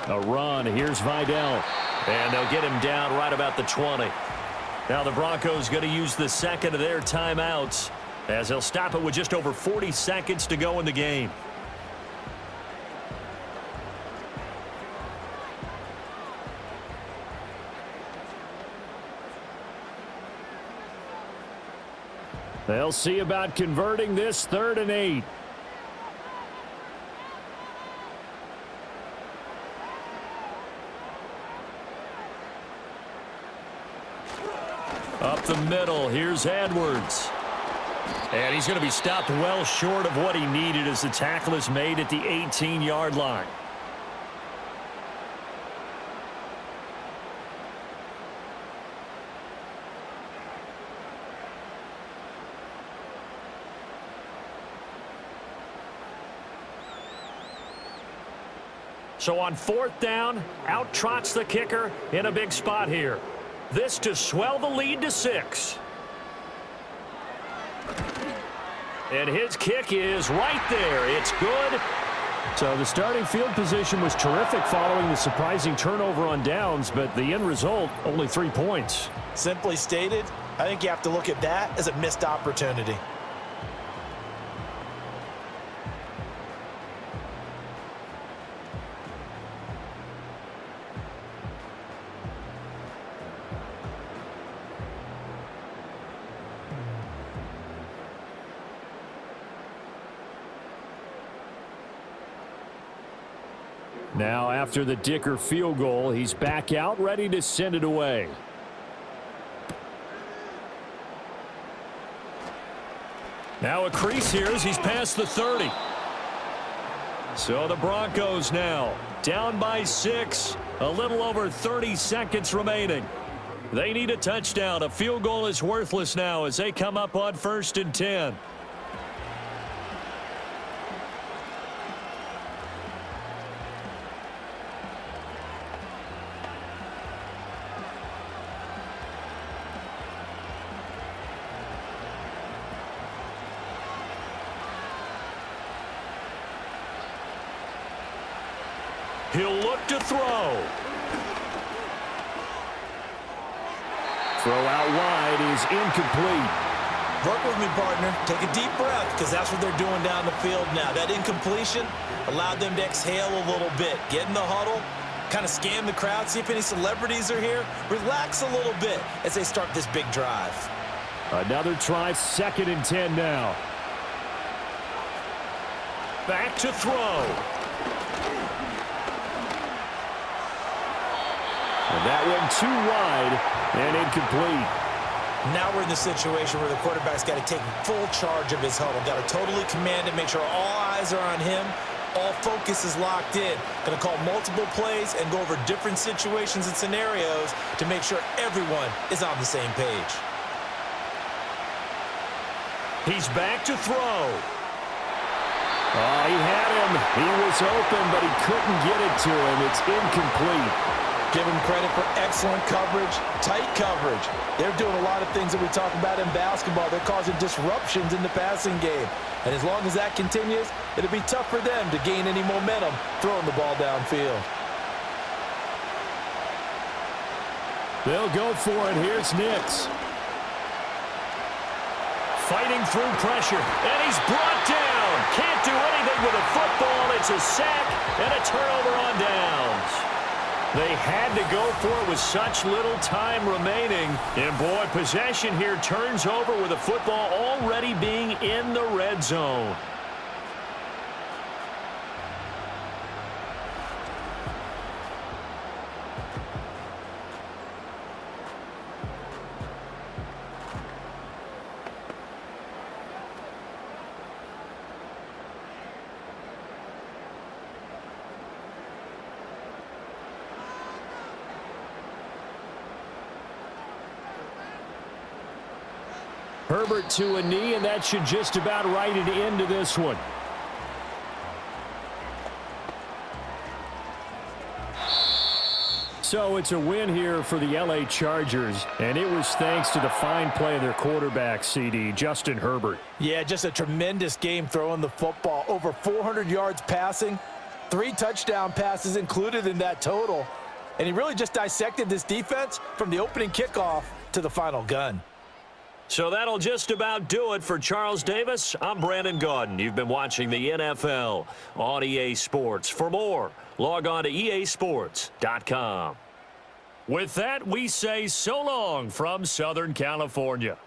A run. Here's Vidal. And they'll get him down right about the 20. Now the Broncos going to use the 2nd of their timeouts as they'll stop it with just over 40 seconds to go in the game. They'll see about converting this 3rd and 8. Up the middle, here's Edwards. And he's going to be stopped well short of what he needed as the tackle is made at the 18-yard line. So on 4th down, out trots the kicker in a big spot here. This to swell the lead to 6. And his kick is right there. It's good. So the starting field position was terrific following the surprising turnover on downs, but the end result, only 3 points. Simply stated, I think you have to look at that as a missed opportunity. Now, after the Dicker field goal, he's back out, ready to send it away. Now a crease here as he's past the 30. So the Broncos now down by 6, a little over 30 seconds remaining. They need a touchdown. A field goal is worthless now as they come up on 1st and 10. He'll look to throw. Throw out wide is incomplete. Work with me, partner. Take a deep breath because that's what they're doing down the field now. That incompletion allowed them to exhale a little bit. Get in the huddle, kind of scan the crowd, see if any celebrities are here. Relax a little bit as they start this big drive. Another try, 2nd and 10 now. Back to throw. And that one too wide and incomplete. Now we're in the situation where the quarterback's got to take full charge of his huddle. Got to totally command it, make sure all eyes are on him. All focus is locked in. Going to call multiple plays and go over different situations and scenarios to make sure everyone is on the same page. He's back to throw. Oh, he had him. He was open, but he couldn't get it to him. It's incomplete. Give him credit for excellent coverage, tight coverage. They're doing a lot of things that we talk about in basketball. They're causing disruptions in the passing game. And as long as that continues, it'll be tough for them to gain any momentum throwing the ball downfield. They'll go for it. Here's Nix. fighting through pressure, and he's brought down. Can't do anything with a football. It's a sack and a turnover on downs. They had to go for it with such little time remaining. And, boy, possession here turns over with the football already being in the red zone. Herbert to a knee, and that should just about write it into this one. So it's a win here for the L.A. Chargers, and it was thanks to the fine play of their quarterback, CD, Justin Herbert. Yeah, just a tremendous game throwing the football. Over 400 yards passing, 3 touchdown passes included in that total. And he really just dissected this defense from the opening kickoff to the final gun. So that'll just about do it for Charles Davis. I'm Brandon Gaudin. You've been watching the NFL on EA Sports. For more, log on to easports.com. With that, we say so long from Southern California.